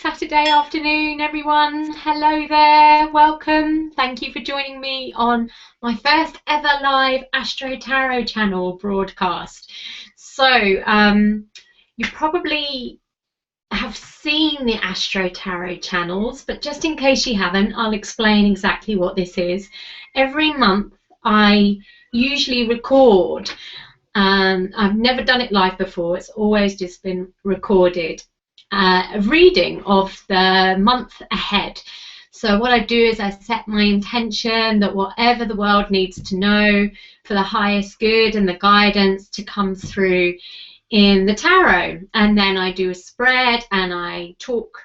Saturday afternoon, everyone. Hello there, welcome. Thank you for joining me on my first ever live Astro Tarot channel broadcast. So, you probably have seen the Astro Tarot channels, but just in case you haven't, I'll explain exactly what this is. Every month, I usually record. I've never done it live before, it's always just been recorded. A reading of the month ahead. So what I do is I set my intention that whatever the world needs to know for the highest good and the guidance to come through in the tarot, and then I do a spread and I talk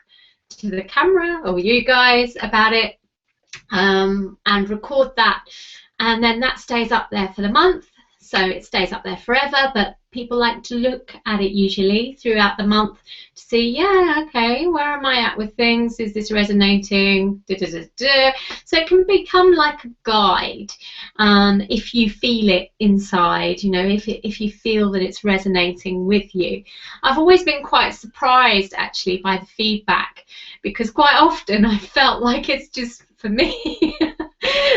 to the camera or you guys about it and record that, and then that stays up there for the month. So it stays up there forever, but people like to look at it usually throughout the month to see, yeah, okay, where am I at with things? Is this resonating? Da, da, da, da. So it can become like a guide if you feel it inside, you know, if you feel that it's resonating with you. I've always been quite surprised actually by the feedback, because quite often I felt like it's just for me.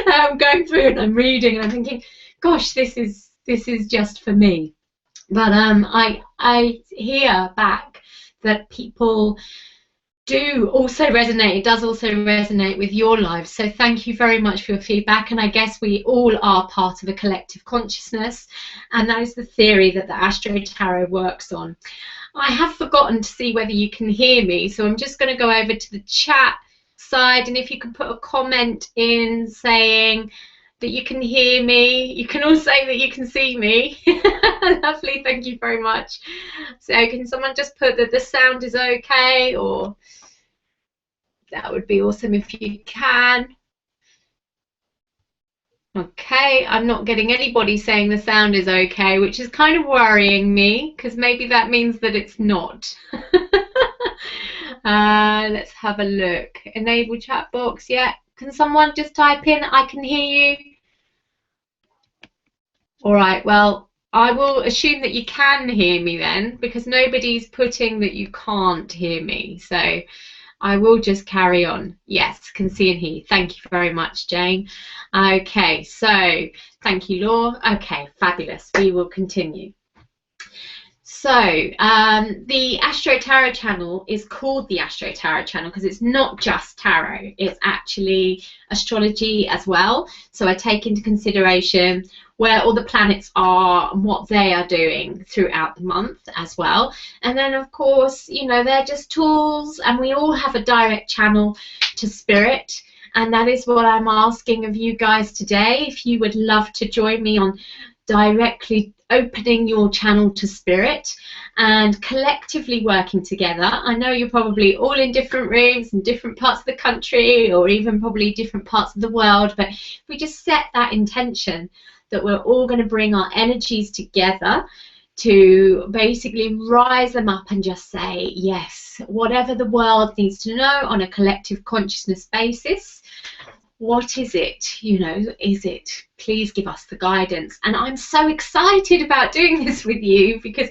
I'm going through and I'm reading and I'm thinking, gosh, this is just for me. But I hear back that people do also resonate. It does also resonate with your lives. So thank you very much for your feedback. And I guess we all are part of a collective consciousness, and that is the theory that the Astro Tarot works on. I have forgotten to see whether you can hear me, so I'm just going to go over to the chat side, and if you can put a comment in saying that you can hear me. You can all say that you can see me. Lovely, thank you very much. So can someone just put that the sound is okay, or that would be awesome if you can. Okay, I'm not getting anybody saying the sound is okay, which is kind of worrying me, because maybe that means that it's not. Let's have a look. Enable chat box, yeah. Can someone just type in, I can hear you? All right, well, I will assume that you can hear me then, because nobody's putting that you can't hear me. So I will just carry on. Yes, can see and hear. Thank you very much, Jane. Okay, so thank you, Laura. Okay, fabulous. We will continue. So the Astro Tarot channel is called the Astro Tarot channel because it's not just tarot, it's actually astrology as well. So I take into consideration where all the planets are and what they are doing throughout the month as well. And then of course, you know, they're just tools, and we all have a direct channel to spirit. And that is what I'm asking of you guys today. If you would love to join me on directly opening your channel to spirit and collectively working together. I know you're probably all in different rooms in different parts of the country, or even probably different parts of the world, but if we just set that intention that we're all going to bring our energies together to basically rise them up and just say, yes, whatever the world needs to know on a collective consciousness basis, what is it, you know, is it? Please give us the guidance. And I'm so excited about doing this with you, because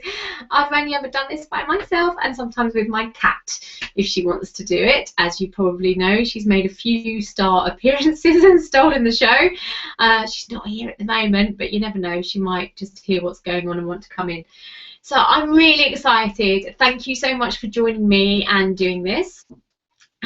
I've only ever done this by myself, and sometimes with my cat if she wants to do it. As you probably know, she's made a few star appearances and stolen the show. She's not here at the moment, but you never know, she might just hear what's going on and want to come in. So I'm really excited. Thank you so much for joining me and doing this.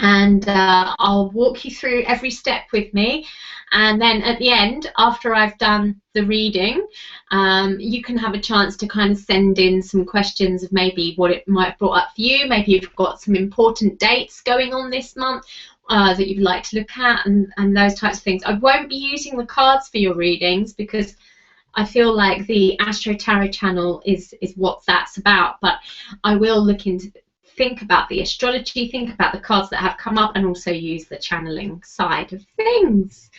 And I'll walk you through every step with me, and then at the end, after I've done the reading, you can have a chance to kind of send in some questions of maybe what it might have brought up for you. Maybe you've got some important dates going on this month that you'd like to look at, and those types of things. I won't be using the cards for your readings, because I feel like the Astro Tarot channel is what that's about, but I will look into think about the astrology, think about the cards that have come up, and also use the channeling side of things.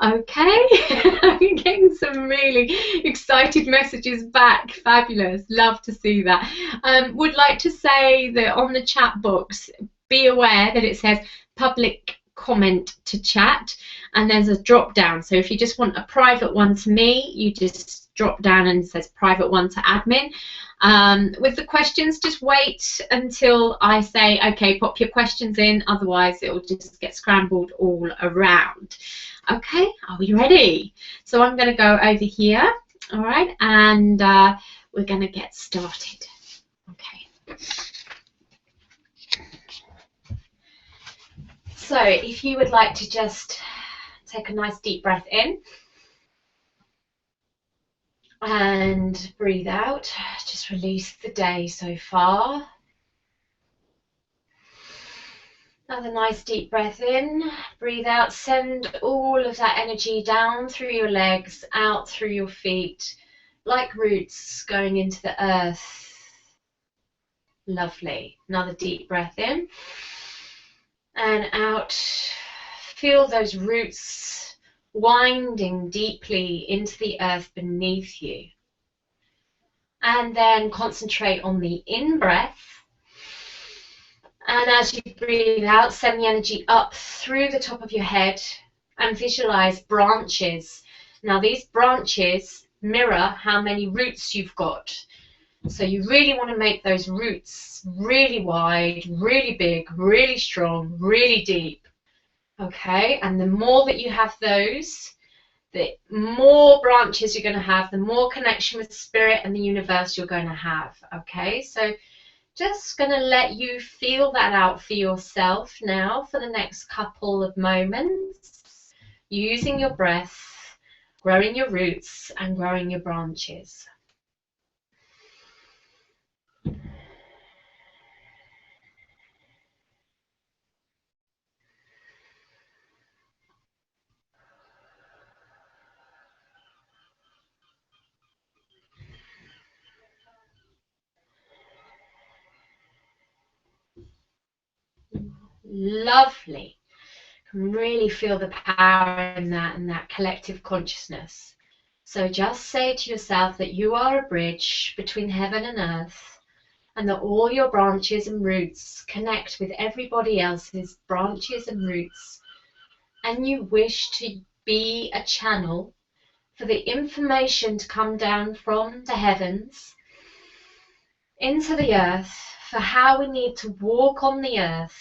Okay, I'm getting some really excited messages back. Fabulous, love to see that. Would like to say that on the chat box, be aware that it says public comment to chat, and there's a drop down. So if you just want a private one to me, you just drop down and it says private one to admin. With the questions, just wait until I say, okay, pop your questions in, otherwise it will just get scrambled all around. Okay, are we ready? So I'm going to go over here, all right, and we're going to get started. Okay. So if you would like to just take a nice deep breath in and breathe out, just release the day so far. Another nice deep breath in, breathe out, send all of that energy down through your legs, out through your feet, like roots going into the earth. Lovely. Another deep breath in and out. Feel those roots winding deeply into the earth beneath you. And then concentrate on the in-breath. And as you breathe out, send the energy up through the top of your head and visualize branches. Now these branches mirror how many roots you've got. So you really want to make those roots really wide, really big, really strong, really deep. Okay, and the more that you have those, the more branches you're going to have, the more connection with spirit and the universe you're going to have. Okay, so just going to let you feel that out for yourself now for the next couple of moments, using your breath, growing your roots and growing your branches. Lovely. Can really feel the power in that and that collective consciousness. So just say to yourself that you are a bridge between heaven and earth, and that all your branches and roots connect with everybody else's branches and roots, and you wish to be a channel for the information to come down from the heavens into the earth for how we need to walk on the earth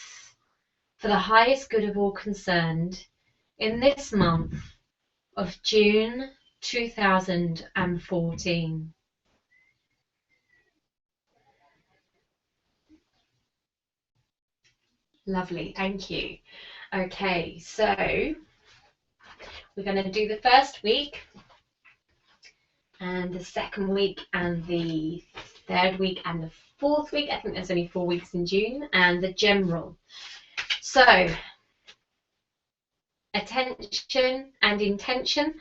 for the highest good of all concerned in this month of June 2014. Lovely, thank you. Okay, so we're going to do the first week and the second week and the third week and the fourth week. I think there's only 4 weeks in June, and the general. So, attention and intention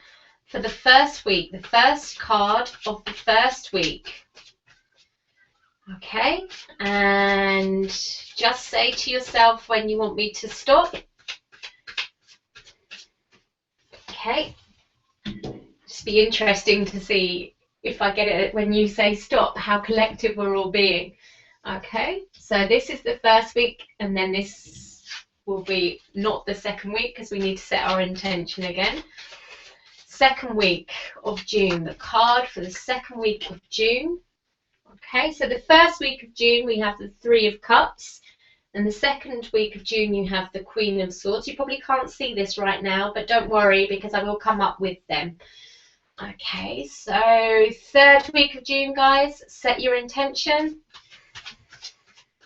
for the first week, the first card of the first week. Okay, and just say to yourself when you want me to stop. Okay, just be interesting to see if I get it when you say stop, how collective we're all being. Okay, so this is the first week, and then this will be not the second week because we need to set our intention again. Second week of June, the card for the second week of June. Okay, so the first week of June we have the Three of Cups, and the second week of June you have the Queen of Swords. You probably can't see this right now, but don't worry because I will come up with them. Okay, so third week of June, guys, set your intention.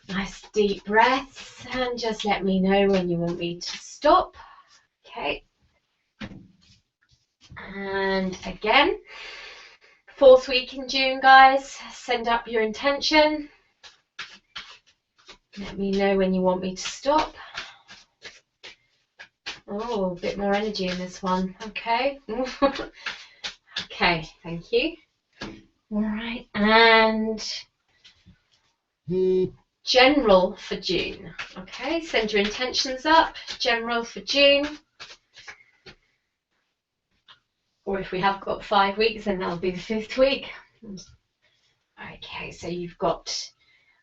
Nice deep breaths, and just let me know when you want me to stop. Okay. And again, fourth week in June, guys, send up your intention. Let me know when you want me to stop. Oh, a bit more energy in this one. Okay. Okay, thank you. All right, and general for June. Okay, send your intentions up. General for June. Or if we have got 5 weeks, then that'll be the 5th week. Okay, so you've got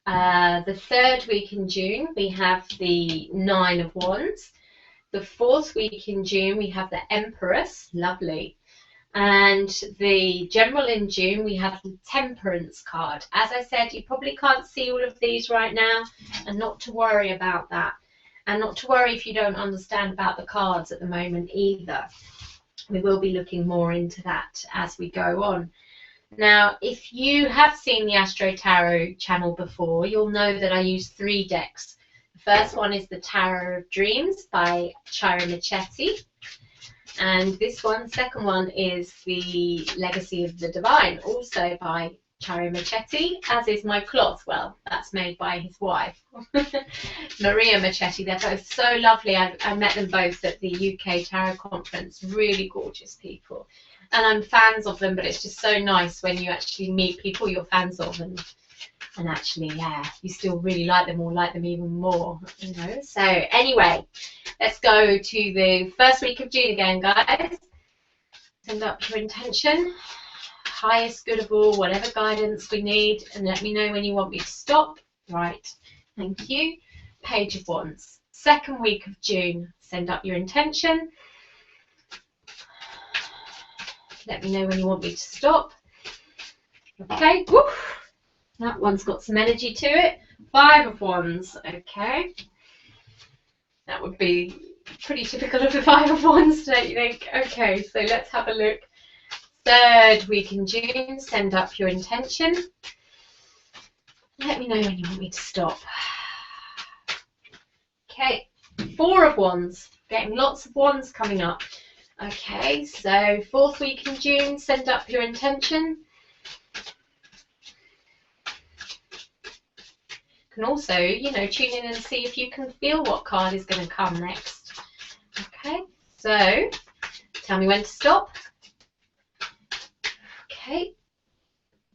the third week in June. We have the Nine of Wands. The fourth week in June, we have the Empress, lovely. And the general in June, we have the Temperance card. As I said, you probably can't see all of these right now, and not to worry about that. And not to worry if you don't understand about the cards at the moment either. We will be looking more into that as we go on. Now, if you have seen the Astro Tarot channel before, you'll know that I use 3 decks. The first one is the Tarot of Dreams by Chira Michetti. And this one, second one, is the Legacy of the Divine, also by Chira Michetti, as is my cloth. Well, that's made by his wife, Maria Michetti. They're both so lovely. I met them both at the UK Tarot Conference. Really gorgeous people. And I'm fans of them, but it's just so nice when you actually meet people you're fans of and actually, yeah, you still really like them or like them even more, you know. So anyway, let's go to the first week of June again, guys. Send up your intention, highest good of all, whatever guidance we need, and let me know when you want me to stop. Right, thank you. Page of Wands. Second week of June, send up your intention. Let me know when you want me to stop. Okay, woo. That one's got some energy to it. 5 of Wands, okay. That would be pretty typical of the 5 of Wands, don't you think? Okay, so let's have a look. Third week in June, send up your intention. Let me know when you want me to stop. Okay, 4 of Wands, getting lots of Wands coming up. Okay, so fourth week in June, send up your intention. Can also, you know, tune in and see if you can feel what card is going to come next. Okay, so tell me when to stop. Okay,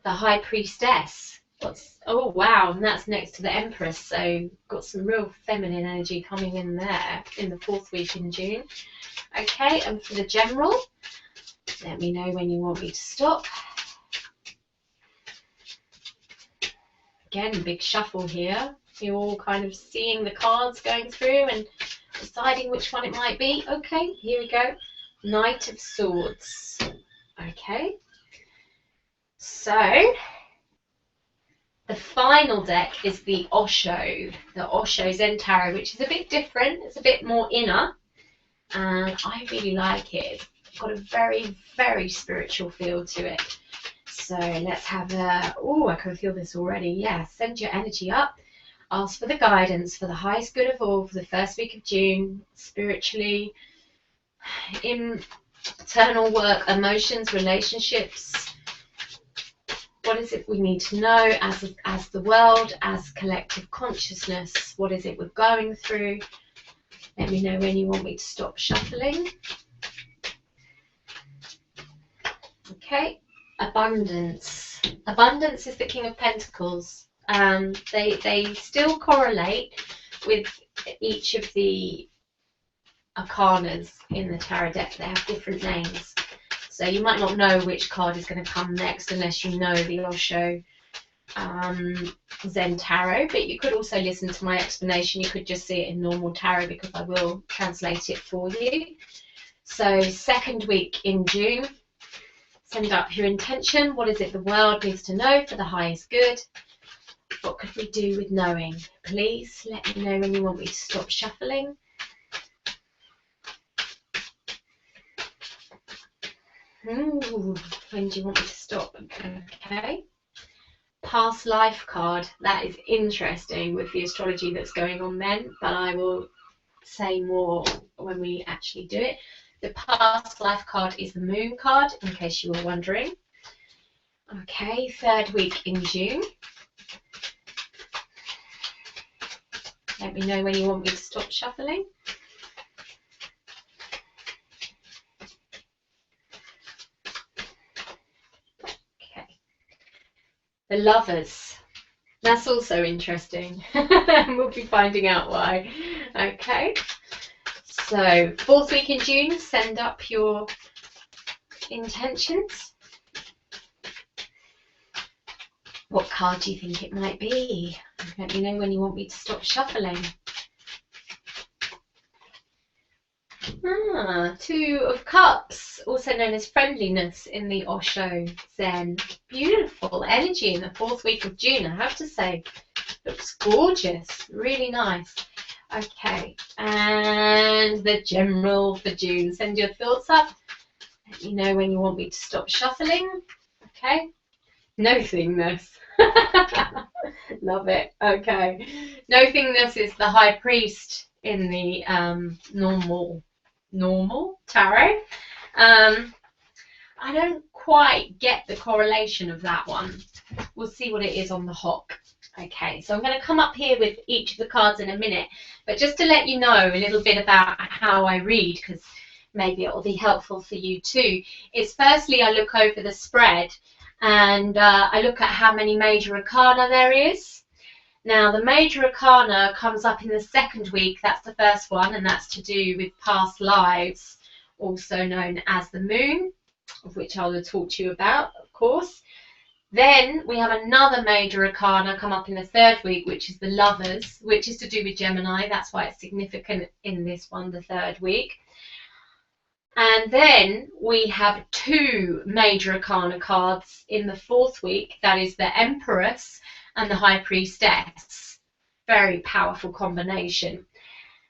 the High Priestess. Oh wow, and that's next to the Empress, so got some real feminine energy coming in there in the fourth week in June. Okay, and for the general, let me know when you want me to stop. Again, big shuffle here. You're all kind of seeing the cards going through and deciding which one it might be. Okay, here we go. Knight of Swords. Okay. So, the final deck is the Osho. The Osho Zen Tarot, which is a bit different. It's a bit more inner. And I really like it. It's got a very, very spiritual feel to it. So let's have a, oh, I can feel this already. Yeah, send your energy up. Ask for the guidance for the highest good of all for the first week of June, spiritually, internal work, emotions, relationships. What is it we need to know as the world, as collective consciousness? What is it we're going through? Let me know when you want me to stop shuffling. Okay. Abundance. Abundance is the King of Pentacles. They still correlate with each of the arcanas in the tarot deck. They have different names. So you might not know which card is going to come next unless you know the Osho Zen Tarot. But you could also listen to my explanation. You could just see it in normal tarot because I will translate it for you. So second week in June. Send up your intention. What is it the world needs to know for the highest good? What could we do with knowing? Please let me know when you want me to stop shuffling. Ooh, when do you want me to stop? Okay. Past life card. That is interesting with the astrology that's going on then, but I will say more when we actually do it. The past life card is the Moon card, in case you were wondering. Okay, third week in June. Let me know when you want me to stop shuffling. Okay. The Lovers. That's also interesting. We'll be finding out why. Okay. So, fourth week in June, send up your intentions. What card do you think it might be? Let me know when you want me to stop shuffling. Two of Cups, also known as friendliness in the Osho Zen. Beautiful energy in the 4th week of June, I have to say. Looks gorgeous, really nice. Okay, and the general for June. Send your thoughts up. Let me know when you want me to stop shuffling. Okay, nothingness. Love it. Okay, nothingness is the High Priest in the normal tarot. I don't quite get the correlation of that one. We'll see what it is on the hock. Okay, so I'm going to come up here with each of the cards in a minute, but just to let you know a little bit about how I read, because maybe it will be helpful for you too, is firstly I look over the spread and I look at how many major arcana there is. Now the major arcana comes up in the 2nd week, that's the first one, and that's to do with past lives, also known as the moon, of which I will talk to you about, of course. Then we have another major arcana come up in the 3rd week, which is the Lovers, which is to do with Gemini. That's why it's significant in this one, the 3rd week. And then we have 2 major arcana cards in the 4th week. That is the Empress and the High Priestess. Very powerful combination.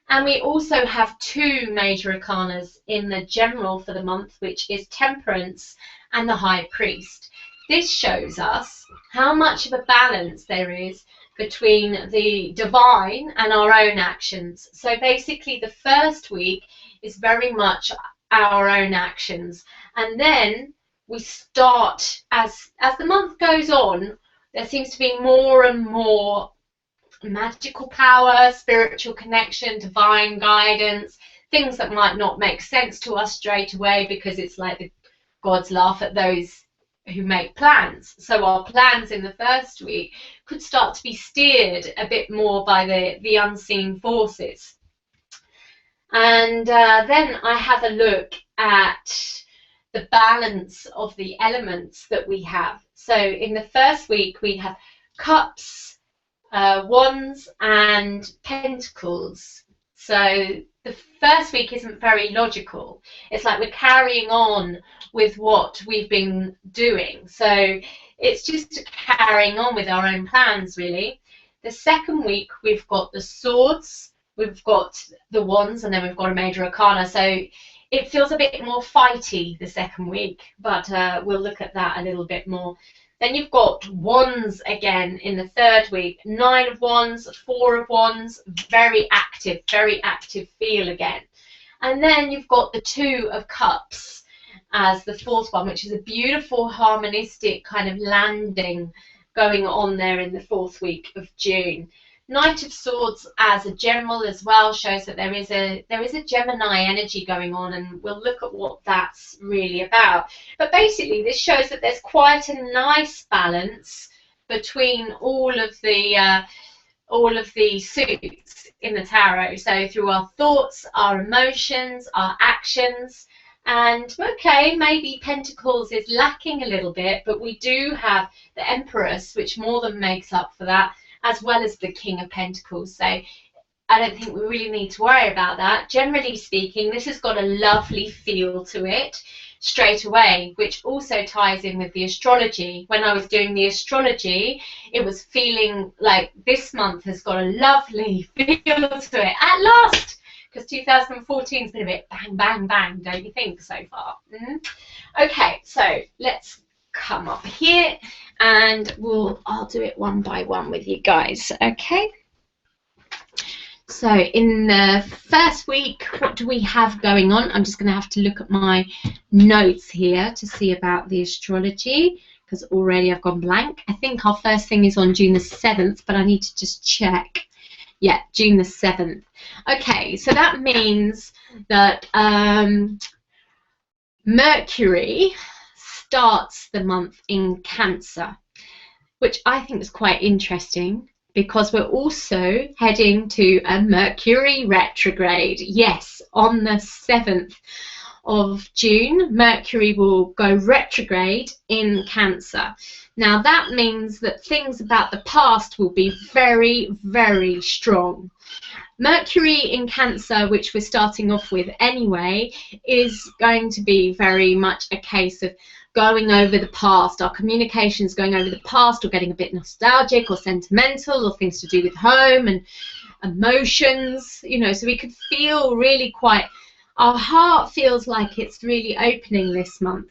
And we also have 2 major arcanas in the general for the month, which is Temperance and the High Priest. This shows us how much of a balance there is between the divine and our own actions. So basically the 1st week is very much our own actions, and then we start, as the month goes on, there seems to be more and more magical power, spiritual connection, divine guidance, things that might not make sense to us straight away, because it's like the gods laugh at those who make plans. So our plans in the 1st week could start to be steered a bit more by the unseen forces. And then I have a look at the balance of the elements that we have. So in the 1st week we have Cups, Wands and Pentacles. So the 1st week isn't very logical. It's like we're carrying on with what we've been doing. So it's just carrying on with our own plans, really. The 2nd week we've got the Swords, we've got the Wands, and then we've got a major arcana. So it feels a bit more fighty the 2nd week, but we'll look at that a little bit more. Then you've got Wands again in the 3rd week. 9 of Wands, 4 of Wands, very active feel again. And then you've got the 2 of Cups as the 4th one, which is a beautiful harmonistic kind of landing going on there in the 4th week of June. Knight of Swords as a general as well shows that there is a Gemini energy going on, and we'll look at what that's really about. But basically this shows that there's quite a nice balance between all of the suits in the tarot. So through our thoughts, our emotions, our actions, and okay, maybe Pentacles is lacking a little bit, but we do have the Empress, which more than makes up for that, as well as the King of Pentacles. So I don't think we really need to worry about that. Generally speaking, this has got a lovely feel to it straight away, which also ties in with the astrology. When I was doing the astrology, it was feeling like this month has got a lovely feel to it. At last! Because 2014 has been a bit bang, bang, bang, don't you think, so far? Okay, so let's come up here and I'll do it one by one with you guys, okay? So in the 1st week, what do we have going on? I'm just going to have to look at my notes here to see about the astrology, because already I've gone blank. I think our first thing is on June the 7th, but I need to just check. Yeah, June the 7th. Okay, so that means that Mercury starts the month in Cancer, which I think is quite interesting, because we're also heading to a Mercury retrograde. Yes, on the 7th of June, Mercury will go retrograde in Cancer. Now that means that things about the past will be very, very strong. Mercury in Cancer, which we're starting off with anyway, is going to be very much a case of going over the past, our communications going over the past, or getting a bit nostalgic or sentimental, or things to do with home and emotions, you know, so we could feel really quite, our heart feels like it's really opening this month.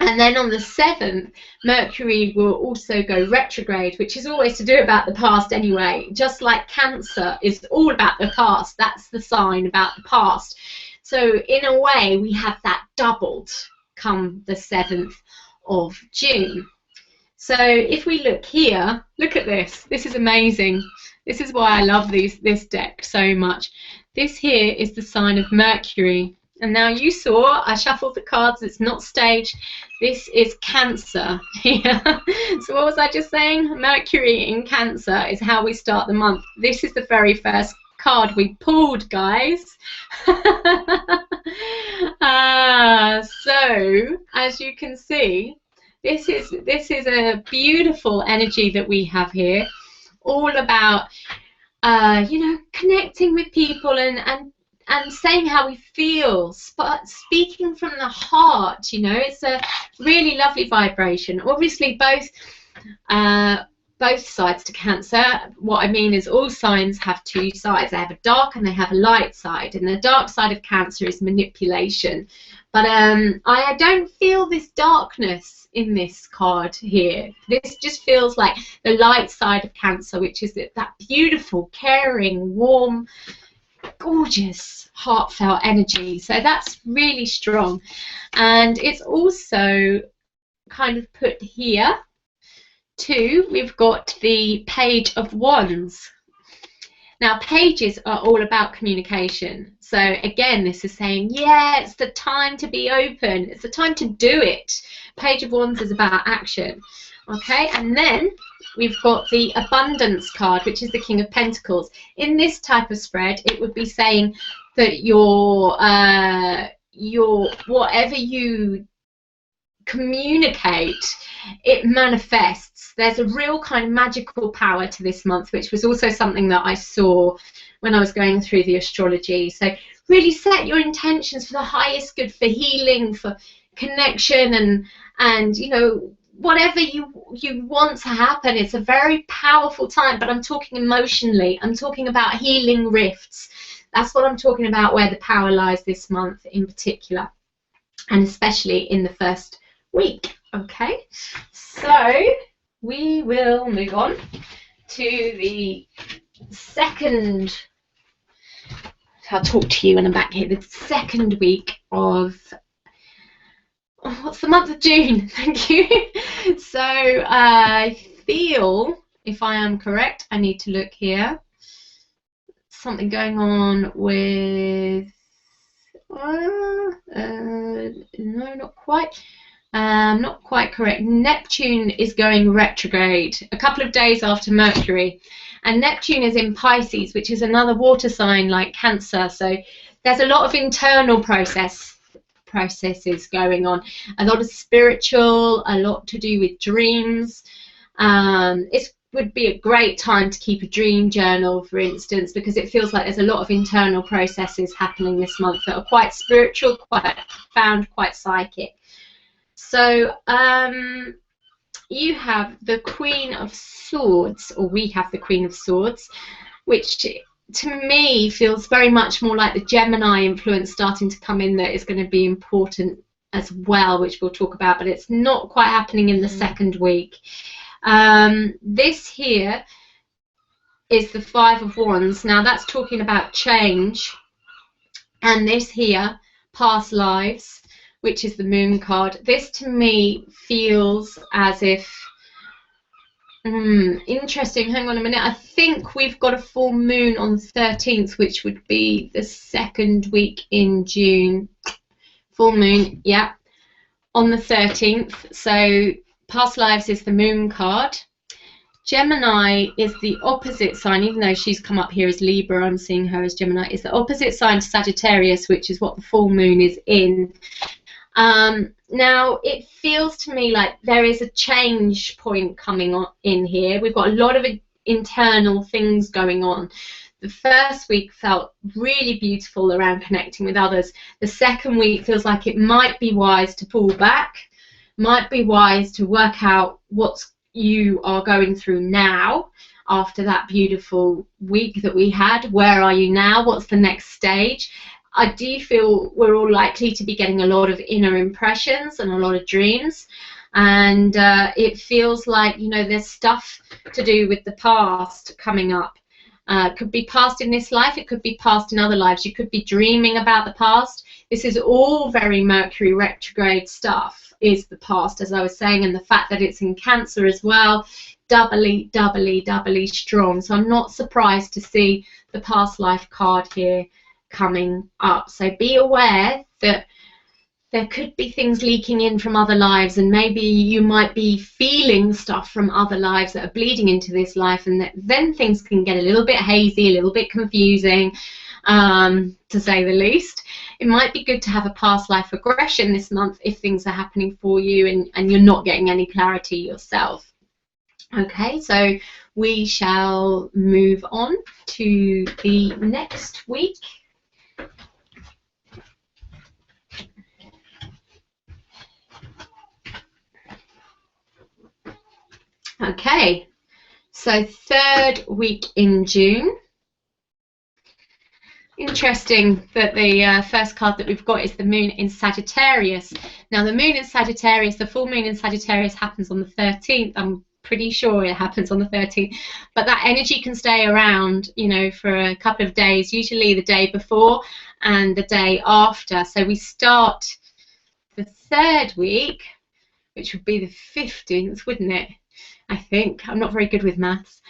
And then on the 7th, Mercury will also go retrograde, which is always to do about the past anyway. Just like Cancer is all about the past. That's the sign about the past. So in a way, we have that doubled come the 7th of June. So if we look here, look at this. This is amazing. This is why I love this deck so much. This here is the sign of Mercury. And now you saw, I shuffled the cards, it's not staged. This is Cancer here. So what was I just saying? Mercury in Cancer is how we start the month. This is the very first card we pulled, guys. So, as you can see, this is a beautiful energy that we have here, all about, you know, connecting with people and saying how we feel, speaking from the heart, you know. It's a really lovely vibration. Obviously, both sides to Cancer. What I mean is all signs have two sides. They have a dark and they have a light side, and the dark side of Cancer is manipulation. But I don't feel this darkness in this card here. This just feels like the light side of Cancer, which is that beautiful, caring, warm, gorgeous, heartfelt energy. So that's really strong. And it's also kind of put here too. We've got the Page of Wands. Now, pages are all about communication. So again, this is saying, yeah, it's the time to be open. It's the time to do it. Page of Wands is about action. Okay, and then we've got the Abundance card, which is the King of Pentacles. In this type of spread, it would be saying that your whatever you communicate, it manifests. There's a real kind of magical power to this month, which was also something that I saw when I was going through the astrology. So really set your intentions for the highest good, for healing, for connection, and you know, whatever you want to happen. It's a very powerful time, but I'm talking emotionally. I'm talking about healing rifts. That's what I'm talking about, where the power lies this month in particular, and especially in the first week. Okay, so we will move on to the second. I'll talk to you when I'm back here. The second week of, what's the month of June? Thank you. So I feel, if I am correct, I need to look here. Something going on with, no, not quite. Not quite correct. Neptune is going retrograde a couple of days after Mercury, and Neptune is in Pisces, which is another water sign like Cancer. So there's a lot of internal processes going on, a lot of spiritual, a lot to do with dreams. It would be a great time to keep a dream journal, for instance, because it feels like there's a lot of internal processes happening this month that are quite spiritual, quite profound, quite psychic. So you have the Queen of Swords, or we have the Queen of Swords, which to me feels very much more like the Gemini influence starting to come in, that is going to be important as well, which we'll talk about, but it's not quite happening in the second week. This here is the Five of Wands. Now that's talking about change, and this here, past lives, which is the Moon card. This to me feels as if, interesting, hang on a minute, I think we've got a full moon on the 13th, which would be the second week in June. Full moon, yeah, on the 13th. So past lives is the Moon card. Gemini is the opposite sign, even though she's come up here as Libra, I'm seeing her as Gemini, is the opposite sign to Sagittarius, which is what the full moon is in. Now, it feels to me like there is a change point coming on in here. We've got a lot of internal things going on The first week felt really beautiful around connecting with others. The second week feels like it might be wise to pull back, might be wise to work out what you are going through now after that beautiful week that we had. Where are you now? What's the next stage? I do feel we're all likely to be getting a lot of inner impressions and a lot of dreams. And it feels like, you know, there's stuff to do with the past coming up. Could be past in this life, it could be past in other lives. You could be dreaming about the past. This is all very Mercury retrograde stuff, is the past, as I was saying, and the fact that it's in Cancer as well, doubly strong. So I'm not surprised to see the past life card here coming up. So be aware that there could be things leaking in from other lives, and maybe you might be feeling stuff from other lives that are bleeding into this life, and then things can get a little bit hazy, a little bit confusing, to say the least. It might be good to have a past life regression this month if things are happening for you and you're not getting any clarity yourself. Okay, so we shall move on to the next week. Okay, so third week in June. Interesting that the first card that we've got is the moon in Sagittarius. Now the moon in Sagittarius, the full moon in Sagittarius happens on the 13th. I'm pretty sure it happens on the 13th. But that energy can stay around, you know, for a couple of days, usually the day before and the day after. So we start the third week, which would be the 15th, wouldn't it? I think. I'm not very good with maths.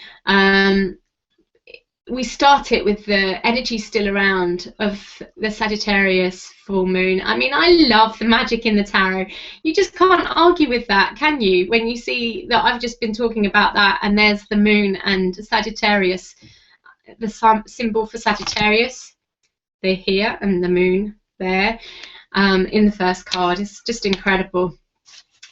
We start it with the energy still around of the Sagittarius full moon. I mean, I love the magic in the tarot. You just can't argue with that, can you? When you see that I've just been talking about that, and there's the moon and Sagittarius, the symbol for Sagittarius, they're here, and the moon there in the first card. It's just incredible.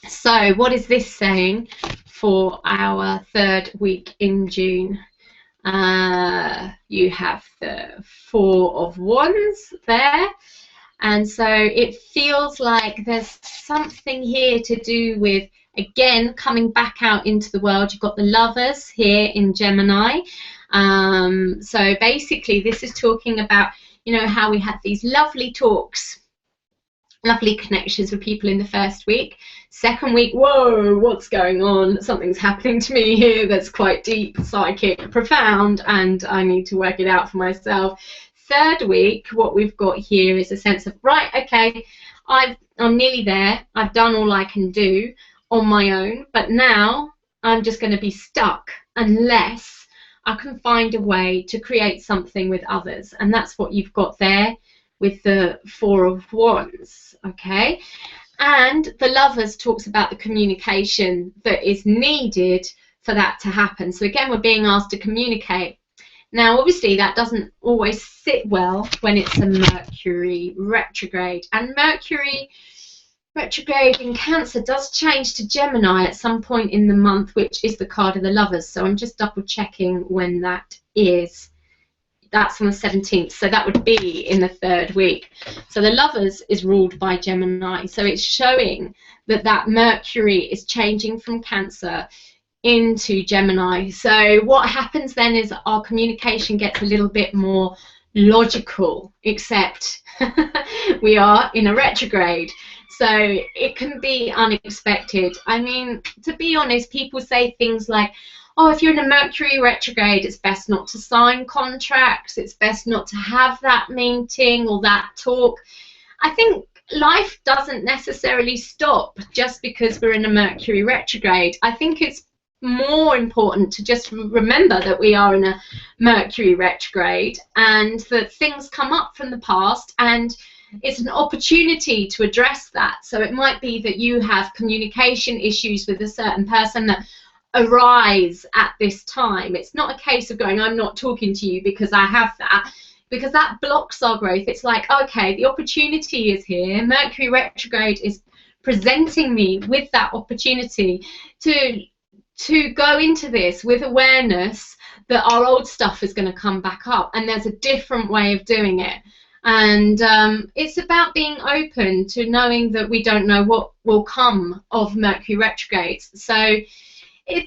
So what is this saying for our third week in June? You have the Four of Wands there, and so it feels like there's something here to do with, again, coming back out into the world. You've got the Lovers here in Gemini. So basically this is talking about, you know, how we had these lovely talks, lovely connections with people in the first week. Second week, whoa, what's going on? Something's happening to me here that's quite deep, psychic, profound, and I need to work it out for myself. Third week, what we've got here is a sense of, right, okay, I'm nearly there. I've done all I can do on my own, but now I'm just going to be stuck unless I can find a way to create something with others. And that's what you've got there with the Four of Wands, okay? And the Lovers talks about the communication that is needed for that to happen. So again, we're being asked to communicate. Now, obviously, that doesn't always sit well when it's a Mercury retrograde. And Mercury retrograde in Cancer does change to Gemini at some point in the month, which is the card of the Lovers. So I'm just double checking when that is. That's on the 17th, so that would be in the third week. So the Lovers is ruled by Gemini, so it's showing that that Mercury is changing from Cancer into Gemini. So what happens then is our communication gets a little bit more logical, except we are in a retrograde. So it can be unexpected. I mean, to be honest, people say things like, oh, if you're in a Mercury retrograde, it's best not to sign contracts, it's best not to have that meeting or that talk. I think life doesn't necessarily stop just because we're in a Mercury retrograde. I think it's more important to just remember that we are in a Mercury retrograde and that things come up from the past, and it's an opportunity to address that. So it might be that you have communication issues with a certain person that arise at this time. It's not a case of going, I'm not talking to you because I have that, because that blocks our growth. It's like, okay, the opportunity is here. Mercury retrograde is presenting me with that opportunity to to go into this with awareness that our old stuff is going to come back up, and there's a different way of doing it. And it's about being open to knowing that we don't know what will come of Mercury retrogrades. So I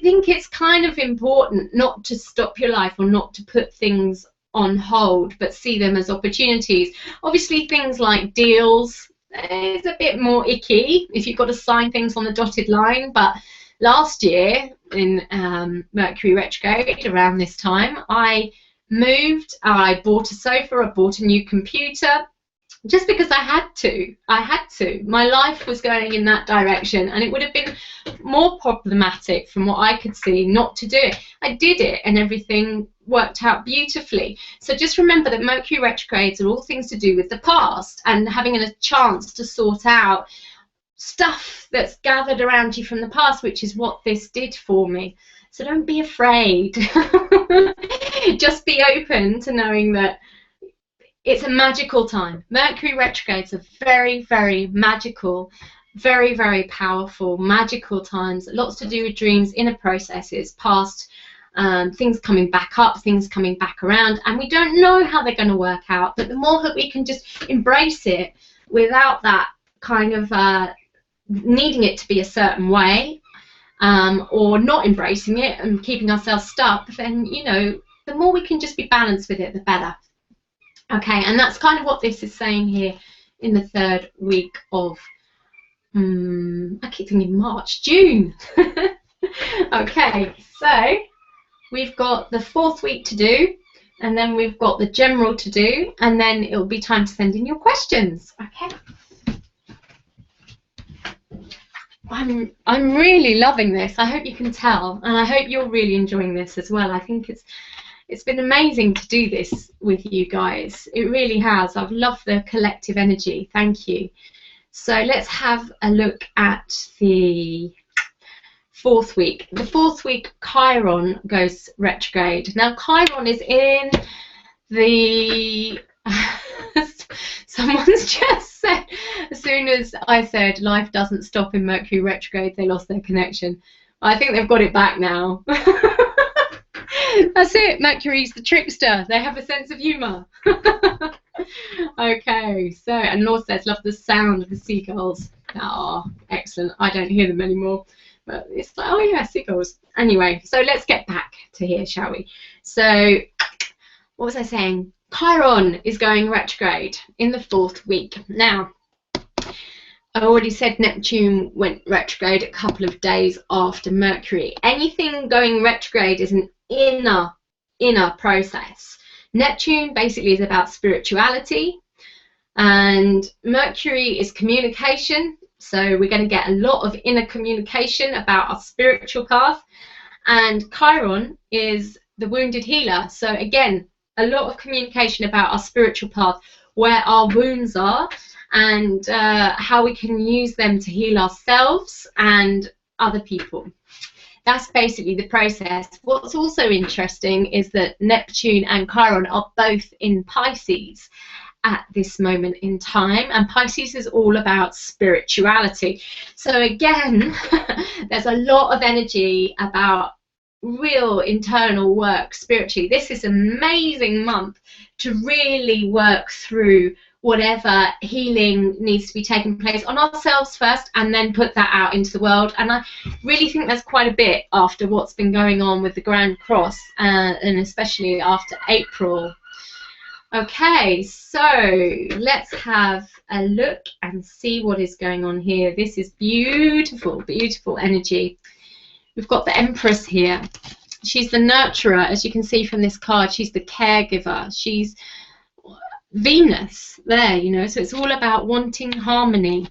think it's kind of important not to stop your life or not to put things on hold, but see them as opportunities. Obviously, things like deals is a bit more icky if you've got to sign things on the dotted line. But last year in Mercury retrograde around this time, I moved, I bought a sofa, I bought a new computer, just because I had to. My life was going in that direction, and it would have been more problematic from what I could see not to do it. I did it, and everything worked out beautifully. So just remember that Mercury retrogrades are all things to do with the past, and having a chance to sort out stuff that's gathered around you from the past, which is what this did for me. So don't be afraid. Just be open to knowing that it's a magical time. Mercury retrogrades are very, very magical, very, very powerful, magical times. Lots to do with dreams, inner processes, past things coming back up, things coming back around, and we don't know how they're going to work out. But the more that we can just embrace it without that kind of needing it to be a certain way, or not embracing it and keeping ourselves stuck, then, you know, the more we can just be balanced with it, the better. Okay, and that's kind of what this is saying here in the third week of, I keep thinking March, June. Okay, so we've got the fourth week to do, and then we've got the general to do, and then it'll be time to send in your questions. Okay. I'm really loving this. I hope you can tell, and I hope you're really enjoying this as well. I think it's been amazing to do this with you guys. It really has. I've loved the collective energy. Thank you. So let's have a look at the fourth week. The fourth week, Chiron goes retrograde. Now, Chiron is in the... Someone's just said, as soon as I said life doesn't stop in Mercury retrograde, they lost their connection. I think they've got it back now. That's it. Mercury's the trickster. They have a sense of humour. Okay, so, and Law says, love the sound of the seagulls. Oh, excellent. I don't hear them anymore. But it's like, oh yeah, seagulls. Anyway, so let's get back to here, shall we? So, what was I saying? Chiron is going retrograde in the fourth week. Now, I already said Neptune went retrograde a couple of days after Mercury. Anything going retrograde is an inner process. Neptune basically is about spirituality, and Mercury is communication. So we're going to get a lot of inner communication about our spiritual path, and Chiron is the wounded healer. So again, a lot of communication about our spiritual path, where our wounds are, and how we can use them to heal ourselves and other people. That's basically the process. What's also interesting is that Neptune and Chiron are both in Pisces at this moment in time, and Pisces is all about spirituality. So again, there's a lot of energy about real internal work spiritually. This is an amazing month to really work through whatever healing needs to be taking place on ourselves first, and then put that out into the world. And I really think there's quite a bit after what's been going on with the Grand Cross, and especially after April. Okay, so let's have a look and see what is going on here. This is beautiful, beautiful energy. We've got the Empress here. She's the nurturer, as you can see from this card. She's the caregiver. She's Venus there, you know, so it's all about wanting harmony.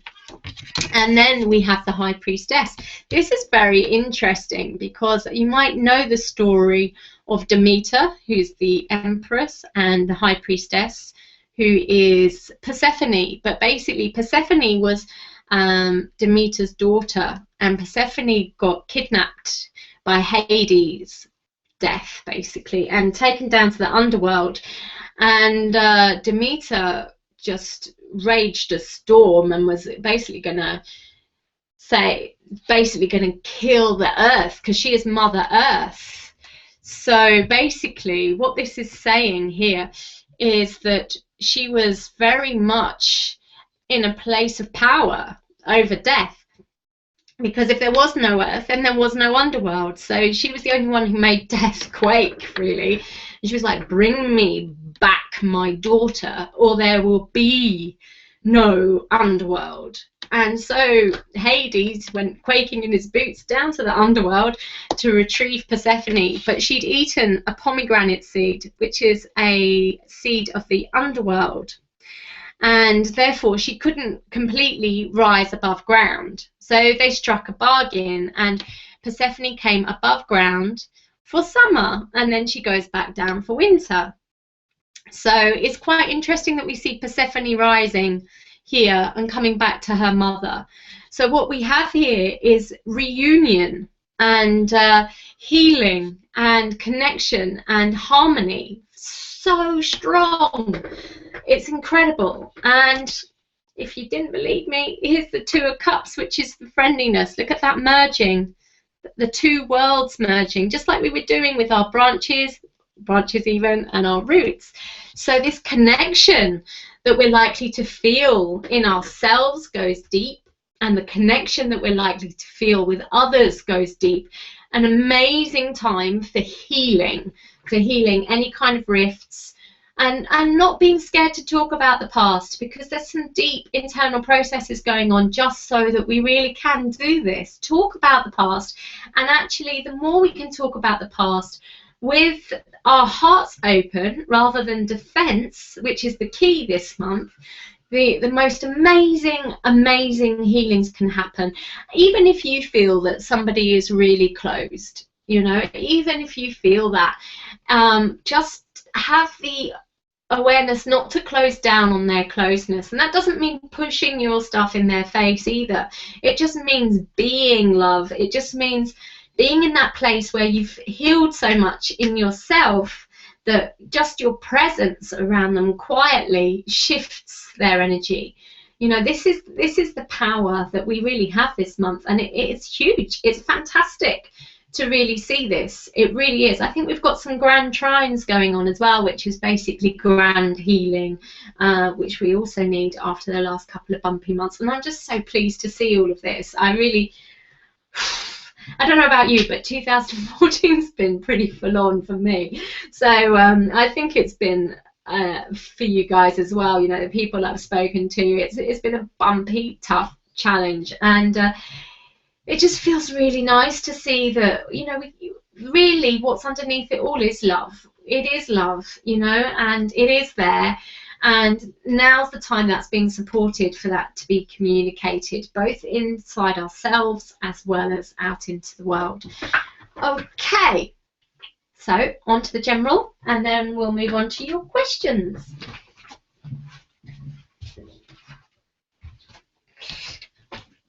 And then we have the High Priestess. This is very interesting because you might know the story of Demeter, who's the Empress, and the High Priestess, who is Persephone. But basically, Persephone was Demeter's daughter, and Persephone got kidnapped by Hades, death basically, and taken down to the underworld. And Demeter just raged a storm and was basically going to say, basically going to kill the earth, because she is Mother Earth. So basically what this is saying here is that she was very much in a place of power over death, because if there was no earth, then there was no underworld. So she was the only one who made death quake, really. And she was like, bring me back my daughter, or there will be no underworld. And so Hades went quaking in his boots down to the underworld to retrieve Persephone, but she'd eaten a pomegranate seed, which is a seed of the underworld, and therefore she couldn't completely rise above ground. So they struck a bargain, and Persephone came above ground for summer, and then she goes back down for winter. So it's quite interesting that we see Persephone rising here and coming back to her mother. So what we have here is reunion and healing and connection and harmony. So strong. It's incredible. And if you didn't believe me, here's the Two of Cups, which is the friendliness. Look at that merging, the two worlds merging, just like we were doing with our branches even, and our roots. So this connection that we're likely to feel in ourselves goes deep, and the connection that we're likely to feel with others goes deep. An amazing time for healing any kind of rifts, and not being scared to talk about the past, because there's some deep internal processes going on, just so that we really can do this, talk about the past. And actually, the more we can talk about the past with our hearts open rather than defense, which is the key this month, the most amazing healings can happen. Even if you feel that somebody is really closed, you know, even if you feel that, just have the awareness not to close down on their closeness. And that doesn't mean pushing your stuff in their face either. It just means being love. It just means being in that place where you've healed so much in yourself that just your presence around them quietly shifts their energy. You know, this is the power that we really have this month, and it's huge. It's fantastic to really see this. It really is. I think we've got some grand trines going on as well, which is basically grand healing, which we also need after the last couple of bumpy months. And I'm just so pleased to see all of this. I don't know about you, but 2014's been pretty full on for me. So I think it's been for you guys as well. You know, the people I've spoken to, it's been a bumpy, tough challenge, and it just feels really nice to see that, you know, really what's underneath it all is love. It is love, you know, and it is there. And now's the time that's being supported for that to be communicated, both inside ourselves as well as out into the world. Okay, so on to the general, and then we'll move on to your questions.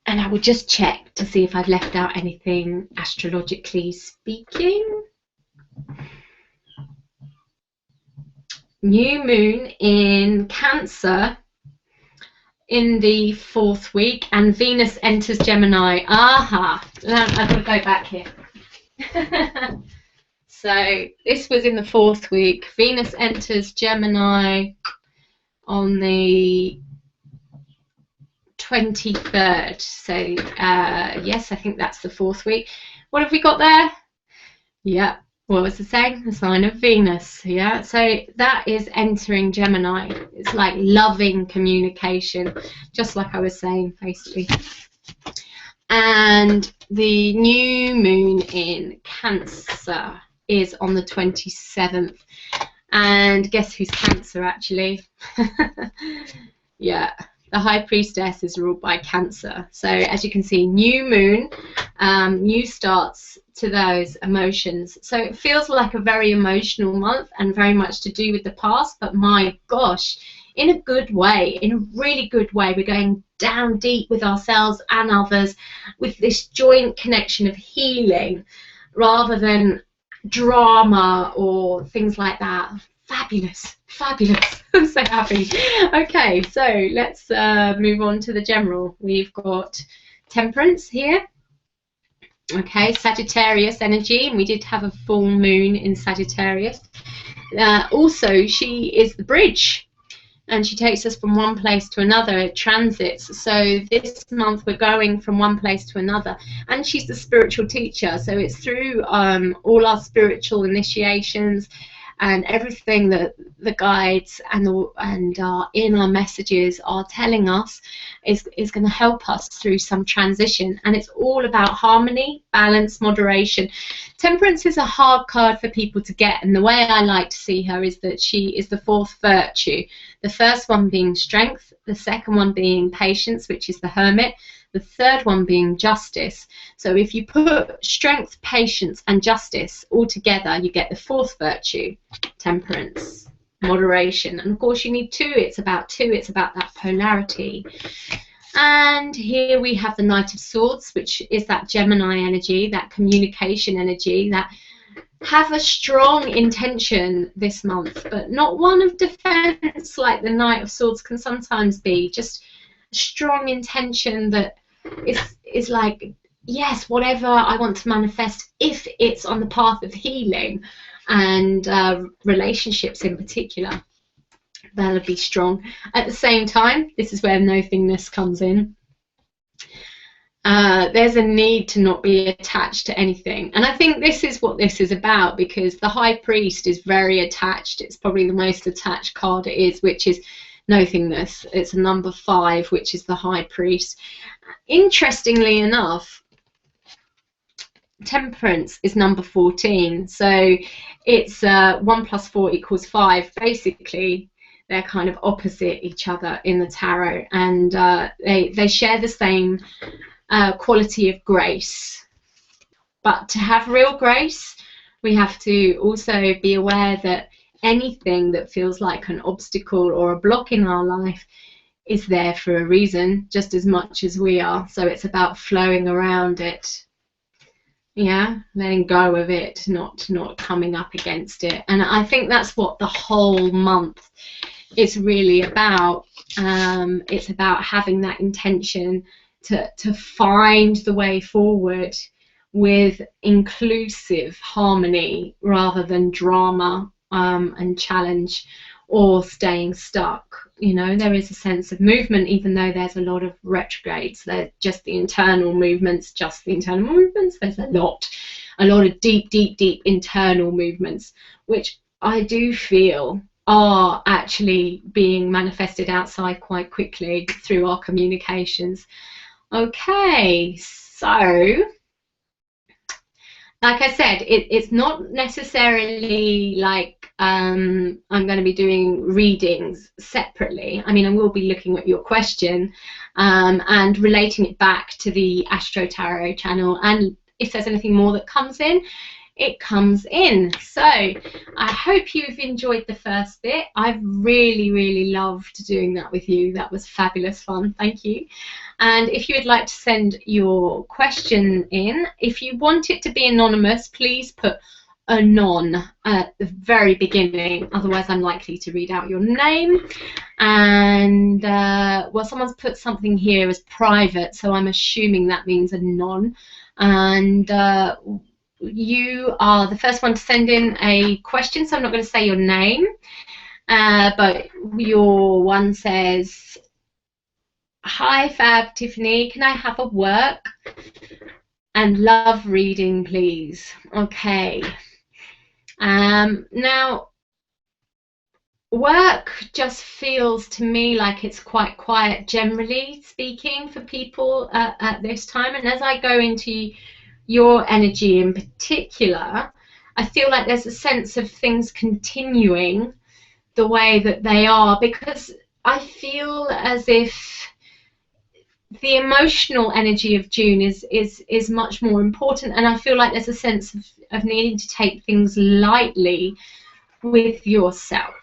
And I will just check to see if I've left out anything astrologically speaking. New moon in Cancer in the 4th week, and Venus enters Gemini. Aha! I've got to go back here. So this was in the 4th week. Venus enters Gemini on the 23rd. So yes, I think that's the 4th week. What have we got there? Yeah. What was it saying? The sign of Venus. Yeah, so that is entering Gemini. It's like loving communication, just like I was saying, basically. And the new moon in Cancer is on the 27th. And guess who's Cancer, actually? Yeah, the High Priestess is ruled by Cancer. So as you can see, new moon, new starts to those emotions. So it feels like a very emotional month and very much to do with the past, but my gosh, in a good way, in a really good way. We're going down deep with ourselves and others with this joint connection of healing rather than drama or things like that. Fabulous, fabulous. I'm so happy. Okay, so let's move on to the general. We've got Temperance here. Okay, Sagittarius energy, and we did have a full moon in Sagittarius. Also, she is the bridge, and she takes us from one place to another. It transits. So this month we're going from one place to another, and she's the spiritual teacher. So it's through all our spiritual initiations and everything that the guides and our inner messages are telling us is going to help us through some transition. And it's all about harmony, balance, moderation. Temperance is a hard card for people to get, and the way I like to see her is that she is the fourth virtue. The first one being strength, the second one being patience, which is the hermit, the third one being justice. So if you put strength, patience and justice all together, you get the fourth virtue, temperance, moderation. And of course you need two. It's about that polarity. And here we have the Knight of Swords, which is that Gemini energy, that communication energy, that have a strong intention this month, but not one of defense like the Knight of Swords can sometimes be. Just strong intention that is like, yes, whatever I want to manifest, if it's on the path of healing and relationships in particular, that'll be strong. At the same time, this is where nothingness comes in. There's a need to not be attached to anything, and I think this is what this is about, because the High Priest is very attached. It's probably the most attached card it is, which is nothingness. It's a number 5, which is the High Priest. Interestingly enough, Temperance is number 14, so it's 1 + 4 = 5. Basically, they're kind of opposite each other in the tarot, and they share the same quality of grace. But to have real grace, we have to also be aware that anything that feels like an obstacle or a block in our life is there for a reason, just as much as we are. So it's about flowing around it, yeah, letting go of it, not coming up against it. And I think that's what the whole month is really about. It's about having that intention to find the way forward with inclusive harmony rather than drama and challenge or staying stuck. You know, there is a sense of movement, even though there's a lot of retrogrades. They're just the internal movements, There's a lot of deep internal movements, which I do feel are actually being manifested outside quite quickly through our communications. Okay, so like I said, it's not necessarily like I'm going to be doing readings separately. I mean, I will be looking at your question and relating it back to the Astro Tarot channel, and if there's anything more that comes in, it comes in. So I hope you've enjoyed the first bit. I've really loved doing that with you. That was fabulous fun. Thank you. And if you would like to send your question in, if you want it to be anonymous, please put anon at the very beginning, otherwise I'm likely to read out your name. And well, someone's put something here as private, so I'm assuming that means anon. And you are the first one to send in a question, so I'm not going to say your name, but your one says, "Hi Fab Tiffany, can I have a work and love reading please?" Okay. Now work just feels to me like it's quite quiet, generally speaking, for people at this time, and as I go into your energy in particular, I feel like there's a sense of things continuing the way that they are, because I feel as if the emotional energy of June is much more important, and I feel like there's a sense of needing to take things lightly with yourself.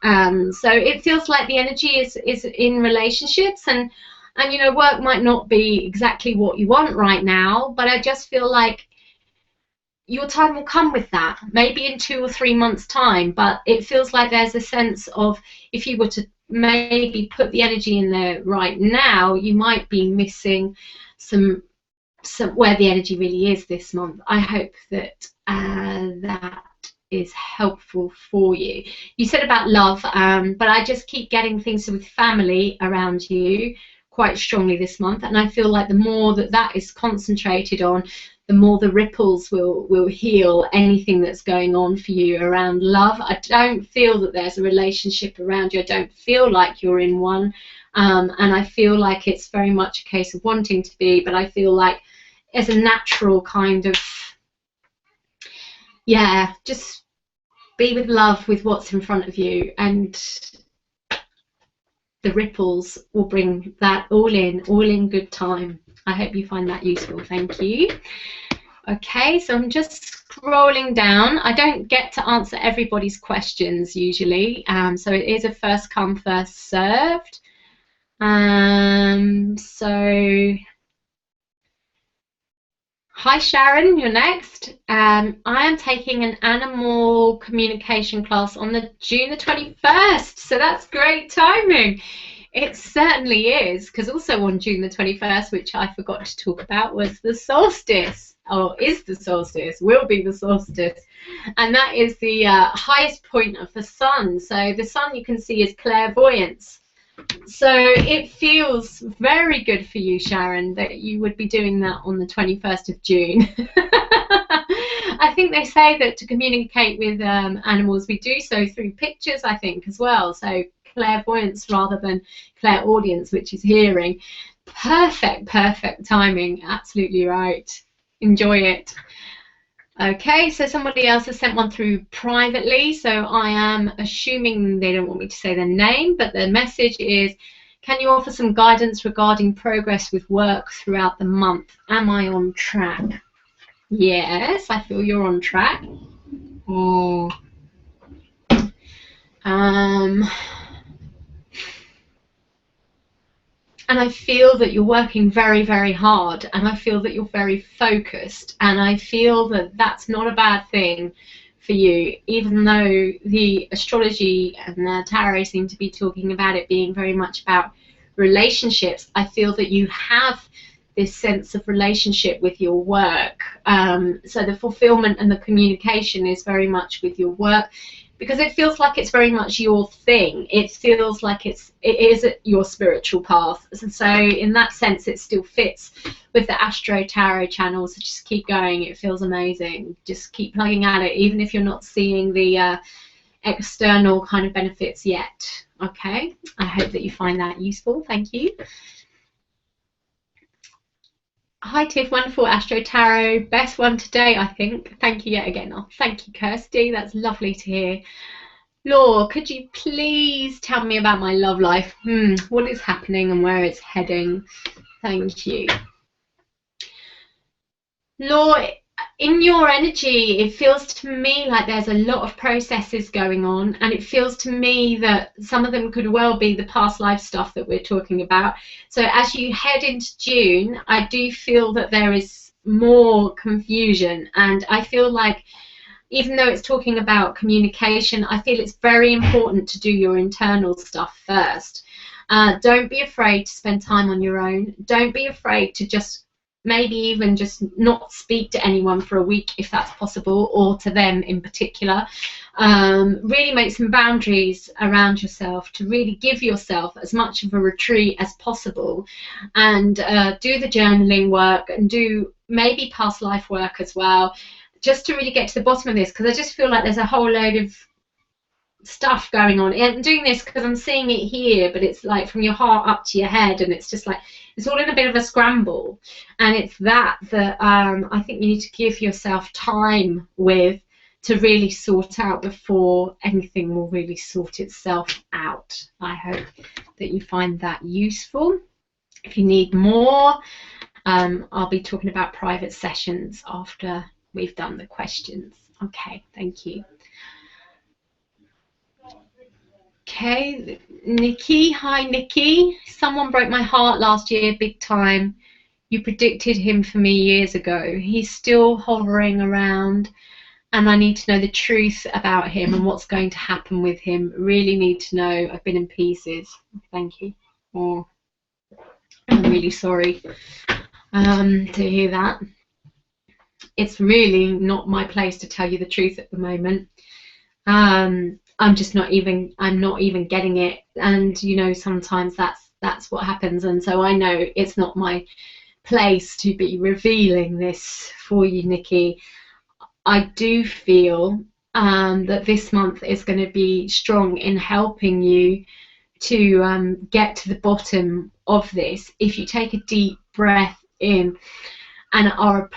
So it feels like the energy is in relationships, and you know, work might not be exactly what you want right now, but I just feel like your time will come with that, maybe in 2 or 3 months' time. But it feels like there's a sense of, if you were to maybe put the energy in there right now, you might be missing where the energy really is this month. I hope that that is helpful for you. You said about love, but I just keep getting things with family around you quite strongly this month, and I feel like the more that is concentrated on, the more the ripples will heal anything that's going on for you around love. I don't feel that there's a relationship around you. I don't feel like you're in one, and I feel like it's very much a case of wanting to be, but I feel like as a natural kind of, yeah, just be with love with what's in front of you, and the ripples will bring that all in good time. I hope you find that useful. Thank you. Okay, so I'm just scrolling down. I don't get to answer everybody's questions usually, so it is a first come, first served. So hi Sharon, you're next. I am taking an animal communication class on June the 21st, so that's great timing. It certainly is, because also on June the 21st, which I forgot to talk about, was the solstice, or is the solstice, will be the solstice, and that is the highest point of the sun. So the sun, you can see, is clairvoyance. So it feels very good for you, Sharon, that you would be doing that on the 21st of June. I think they say that to communicate with animals, we do so through pictures, I think, as well. So clairvoyance rather than clairaudience, which is hearing. Perfect timing. Absolutely right. Enjoy it. Okay, so somebody else has sent one through privately, so I am assuming they don't want me to say their name, but the message is, can you offer some guidance regarding progress with work throughout the month? Am I on track? Yes, I feel you're on track. And I feel that you're working very, very hard, and I feel that you're very focused, and I feel that that's not a bad thing for you, even though the astrology and the tarot seem to be talking about it being very much about relationships. I feel that you have this sense of relationship with your work, so the fulfillment and the communication is very much with your work, because it feels like it's very much your thing. It feels like it is your spiritual path. So in that sense, it still fits with the Astro Tarot channel. So just keep going. It feels amazing. Just keep plugging at it, even if you're not seeing the external kind of benefits yet. Okay. I hope that you find that useful. Thank you. Hi Tiff, wonderful Astro Tarot, best one today I think. Thank you yet again. Oh, thank you Kirsty, that's lovely to hear. Laura, could you please tell me about my love life? What is happening and where it's heading? Thank you. Laura, in your energy, it feels to me like there's a lot of processes going on, and it feels to me that some of them could well be the past life stuff that we're talking about. So as you head into June, I do feel that there is more confusion, and I feel like even though it's talking about communication, I feel it's very important to do your internal stuff first. Don't be afraid to spend time on your own. Don't be afraid to just maybe even just not speak to anyone for a week if that's possible, or to them in particular. Really make some boundaries around yourself to really give yourself as much of a retreat as possible, and do the journaling work and do maybe past life work as well, just to really get to the bottom of this, because I just feel like there's a whole load of stuff going on. And I'm doing this because I'm seeing it here, but it's like from your heart up to your head, and it's just like it's all in a bit of a scramble, and it's that I think you need to give yourself time with to really sort out before anything will really sort itself out. I hope that you find that useful. If you need more, I'll be talking about private sessions after we've done the questions. Okay, thank you. Okay, Nikki, hi Nikki. Someone broke my heart last year, big time. You predicted him for me years ago. He's still hovering around, and I need to know the truth about him and what's going to happen with him. Really need to know. I've been in pieces. Thank you. Oh, I'm really sorry. to hear that. It's really not my place to tell you the truth at the moment. I'm just not even, I'm not even getting it. And you know, sometimes that's what happens. And so I know it's not my place to be revealing this for you, Nikki. I do feel that this month is going to be strong in helping you to get to the bottom of this. If you take a deep breath in and are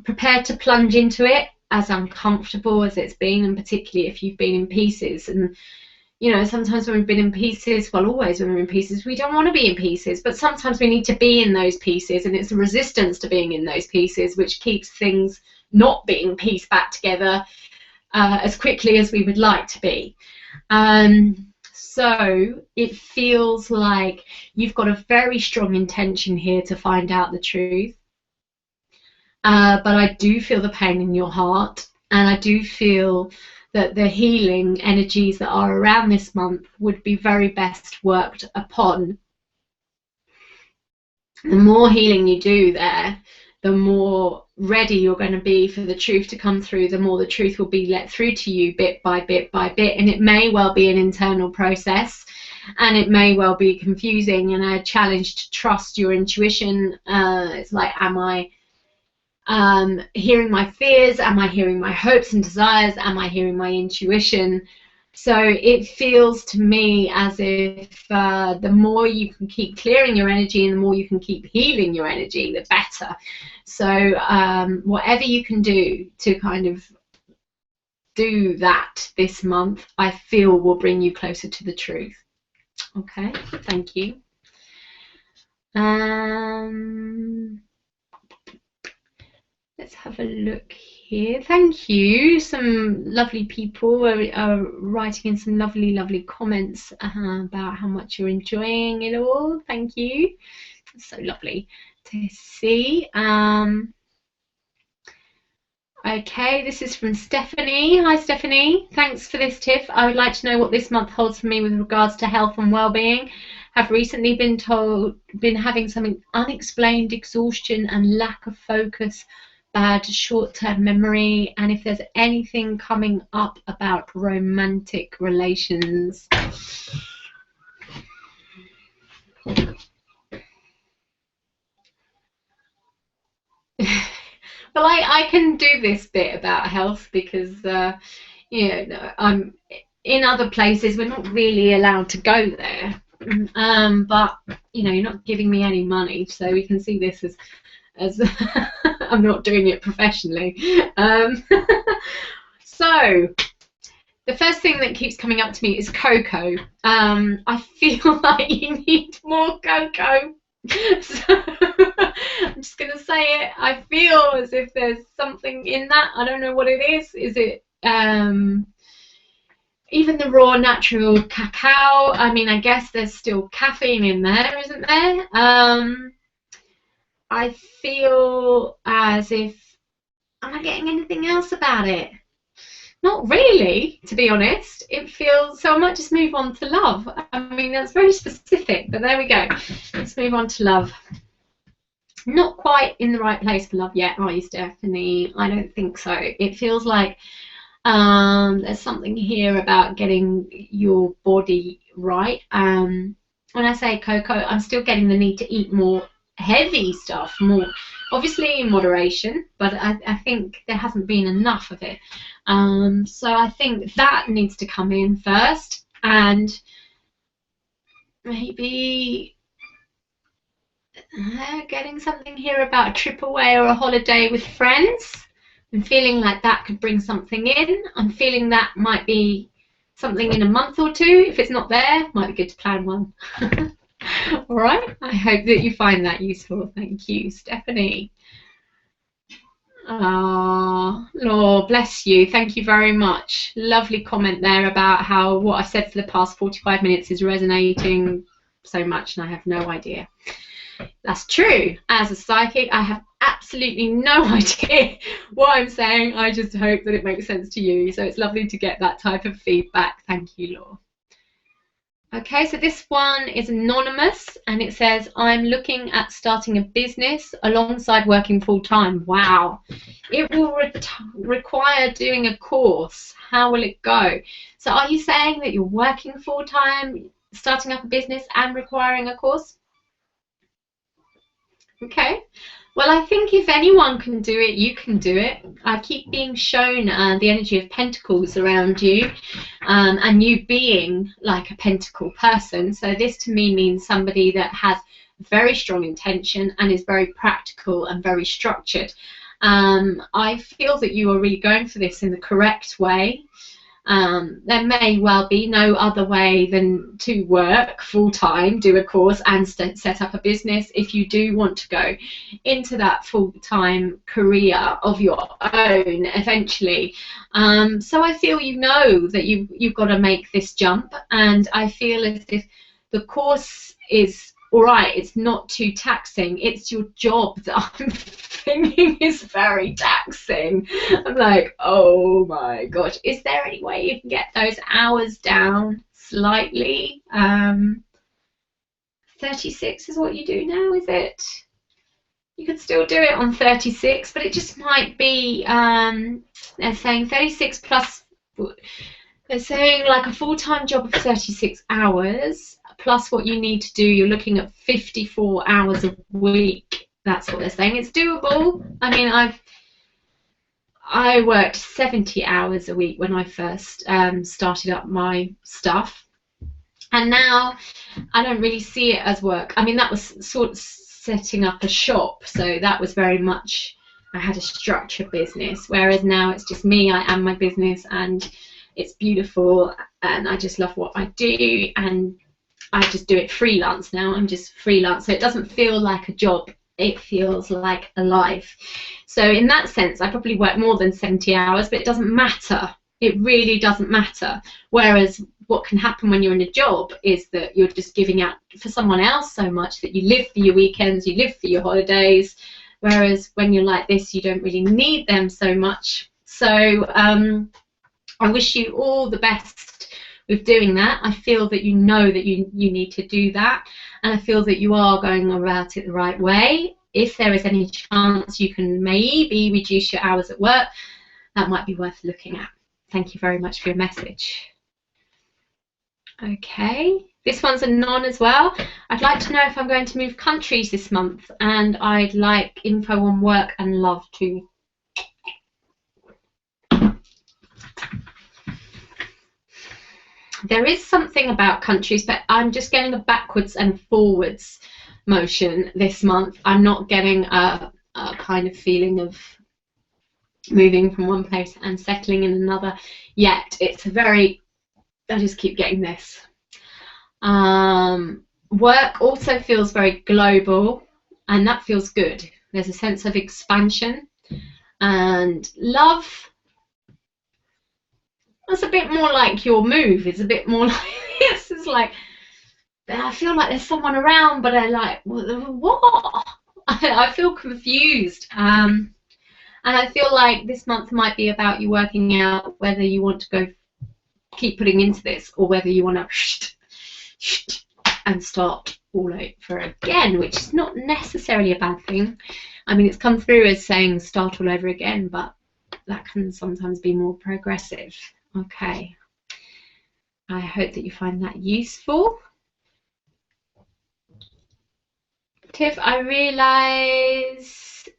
prepared to plunge into it, as uncomfortable as it's been, and particularly if you've been in pieces. And you know, sometimes when we've been in pieces, well, always when we're in pieces, we don't want to be in pieces, but sometimes we need to be in those pieces, and it's the resistance to being in those pieces which keeps things not being pieced back together as quickly as we would like to be. So it feels like you've got a very strong intention here to find out the truth. But I do feel the pain in your heart, and I do feel that the healing energies that are around this month would be very best worked upon. The more healing you do there, the more ready you're going to be for the truth to come through, the more the truth will be let through to you bit by bit by bit. And it may well be an internal process, and it may well be confusing and a challenge to trust your intuition. It's like, am I hearing my fears? Am I hearing my hopes and desires? Am I hearing my intuition? So it feels to me as if the more you can keep clearing your energy and the more you can keep healing your energy, the better. So whatever you can do to kind of do that this month, I feel will bring you closer to the truth. Okay, thank you. Let's have a look here. Thank you. Some lovely people are writing in some lovely comments about how much you're enjoying it all. Thank you. It's so lovely to see. Okay, this is from Stephanie. Hi, Stephanie. Thanks for this, Tiff. I would like to know what this month holds for me with regards to health and well-being. Have recently been having some unexplained exhaustion and lack of focus, bad short-term memory, and if there's anything coming up about romantic relations. Well, I can do this bit about health because you know, I'm in other places. We're not really allowed to go there, but you know, you're not giving me any money, so we can see this as I'm not doing it professionally. So the first thing that keeps coming up to me is cocoa. I feel like you need more cocoa. So I'm just gonna say it. I feel as if there's something in that. I don't know what it is. Is it even the raw natural cacao? I mean, I guess there's still caffeine in there, isn't there? I feel as if, am I getting anything else about it? Not really, to be honest. It feels, so I might just move on to love. I mean, that's very specific, but there we go. Let's move on to love. Not quite in the right place for love yet, are you, Stephanie? I don't think so. It feels like there's something here about getting your body right. When I say cocoa, I'm still getting the need to eat more heavy stuff, more obviously in moderation, but I think there hasn't been enough of it. So I think that needs to come in first, and maybe getting something here about a trip away or a holiday with friends. I'm feeling like that could bring something in. I'm feeling that might be something in a month or two. If it's not there, might be good to plan one. All right, I hope that you find that useful. Thank you, Stephanie. Lord bless you. Thank you very much. Lovely comment there about how what I've said for the past 45 minutes is resonating so much, and I have no idea. That's true. As a psychic, I have absolutely no idea what I'm saying. I just hope that it makes sense to you. So it's lovely to get that type of feedback. Thank you, Laura. Okay, so this one is anonymous and it says, I'm looking at starting a business alongside working full time. Wow. It will require doing a course. How will it go? So are you saying that you're working full time, starting up a business and requiring a course? Okay. Well, I think if anyone can do it, you can do it. I keep being shown the energy of pentacles around you, and you being like a pentacle person. So this to me means somebody that has very strong intention and is very practical and very structured. I feel that you are really going for this in the correct way. There may well be no other way than to work full-time, do a course and set up a business if you do want to go into that full-time career of your own eventually. So I feel you know that you've got to make this jump, and I feel as if the course is all right, it's not too taxing. It's your job that I'm thinking is very taxing. I'm like, oh my gosh, is there any way you can get those hours down slightly? 36 is what you do now, is it? You could still do it on 36, but it just might be, they're saying 36 plus, they're saying like a full-time job of 36 hours, plus what you need to do, you're looking at 54 hours a week. That's what they're saying. It's doable. I mean, I worked 70 hours a week when I first started up my stuff, and now I don't really see it as work. I mean, that was sort of setting up a shop, so that was very much, I had a structured business, whereas now it's just me. I am my business, and it's beautiful, and I just love what I do, and I just do it freelance now. I'm just freelance, so it doesn't feel like a job. It feels like a life. So in that sense, I probably work more than 70 hours, but it doesn't matter. It really doesn't matter. Whereas what can happen when you're in a job is that you're just giving out for someone else so much that you live for your weekends, you live for your holidays. Whereas when you're like this, you don't really need them so much. So I wish you all the best with doing that. I feel that you know that you need to do that, and I feel that you are going about it the right way. If there is any chance you can maybe reduce your hours at work, that might be worth looking at. Thank you very much for your message. Okay, this one's a non as well. I'd like to know if I'm going to move countries this month, and I'd like info on work and love too. There is something about countries, but I'm just getting a backwards and forwards motion this month. I'm not getting a kind of feeling of moving from one place and settling in another yet. It's a very, I just keep getting this. Work also feels very global, and that feels good. There's a sense of expansion, and love, that's a bit more like your move. It's a bit more like this. It's like, I feel like there's someone around, but I'm like, what? I feel confused. And I feel like this month might be about you working out whether you want to go keep putting into this, or whether you want to and start all over again, which is not necessarily a bad thing. I mean, it's come through as saying start all over again, but that can sometimes be more progressive. Okay, I hope that you find that useful. Tiff, I realise,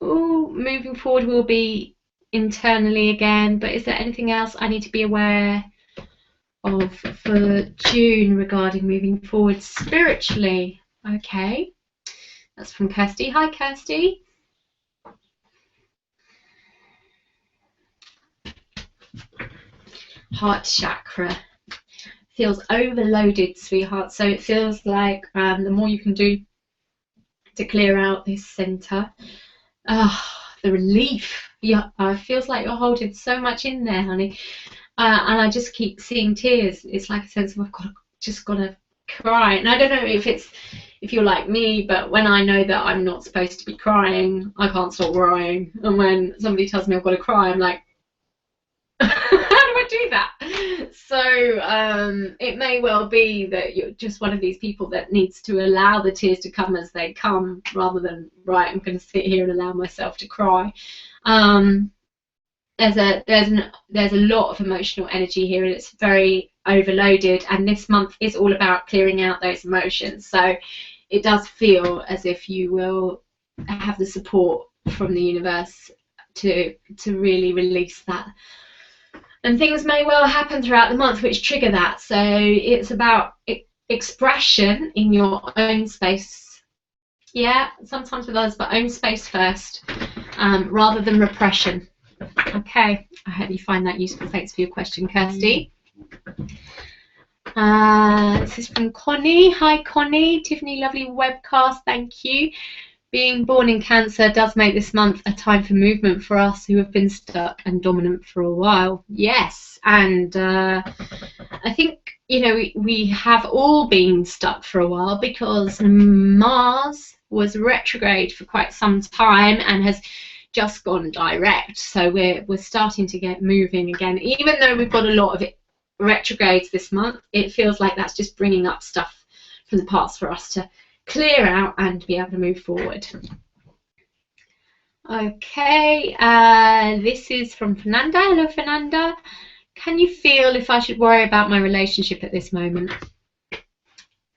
moving forward will be internally again, but is there anything else I need to be aware of for June regarding moving forward spiritually? Okay, that's from Kirsty. Hi, Kirsty. Heart chakra feels overloaded, sweetheart. So it feels like the more you can do to clear out this center, the relief. Yeah, it feels like you're holding so much in there, honey. And I just keep seeing tears. It's like a sense of I've just got to cry. And I don't know if you're like me, but when I know that I'm not supposed to be crying, I can't stop crying. And when somebody tells me I've got to cry, I'm like, how do I do that? So it may well be that you're just one of these people that needs to allow the tears to come as they come, rather than, right, I'm going to sit here and allow myself to cry. There's a lot of emotional energy here, and it's very overloaded, and this month is all about clearing out those emotions. So it does feel as if you will have the support from the universe to really release that. And things may well happen throughout the month which trigger that. So it's about expression in your own space. Yeah, sometimes with others, but own space first, rather than repression. Okay, I hope you find that useful. Thanks for your question, Kirsty. This is from Connie. Hi, Connie. Tiffany, lovely webcast. Thank you. Being born in Cancer does make this month a time for movement for us who have been stuck and dominant for a while. Yes, and I think, you know, we have all been stuck for a while because Mars was retrograde for quite some time and has just gone direct. So we're starting to get moving again. Even though we've got a lot of retrogrades this month, it feels like that's just bringing up stuff from the past for us to clear out and be able to move forward. Okay, this is from Fernanda. Hello, Fernanda. Can you feel if I should worry about my relationship at this moment?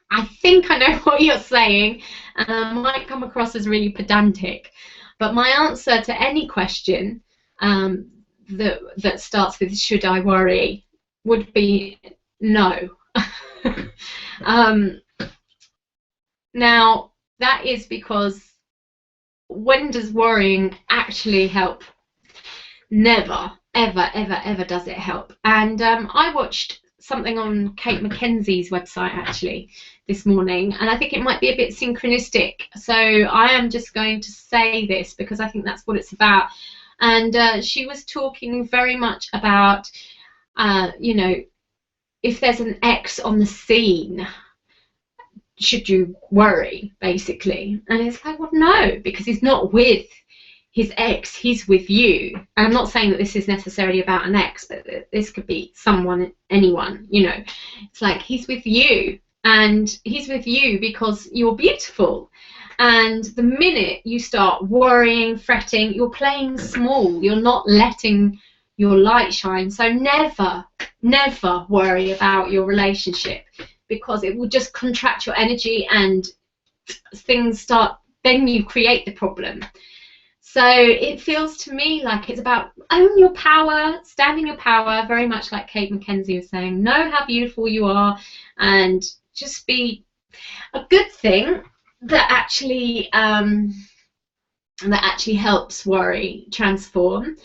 I think I know what you're saying. Might come across as really pedantic, but my answer to any question that starts with "should I worry" would be no. Now, that is because when does worrying actually help? Never, ever, ever, ever does it help. And I watched something on Kate McKenzie's website actually this morning, and I think it might be a bit synchronistic. So I am just going to say this because I think that's what it's about. And she was talking very much about, you know, if there's an ex on the scene, should you worry, basically? And it's like, well, no, because he's not with his ex, he's with you. And I'm not saying that this is necessarily about an ex, but this could be someone, anyone, you know. It's like he's with you, and he's with you because you're beautiful. And the minute you start worrying, fretting, you're playing small, you're not letting your light shine. So never, never worry about your relationship, because it will just contract your energy and things start, then you create the problem. So it feels to me like it's about own your power, stand in your power, very much like Kate McKenzie was saying. Know how beautiful you are, and just be a good thing that actually helps worry transform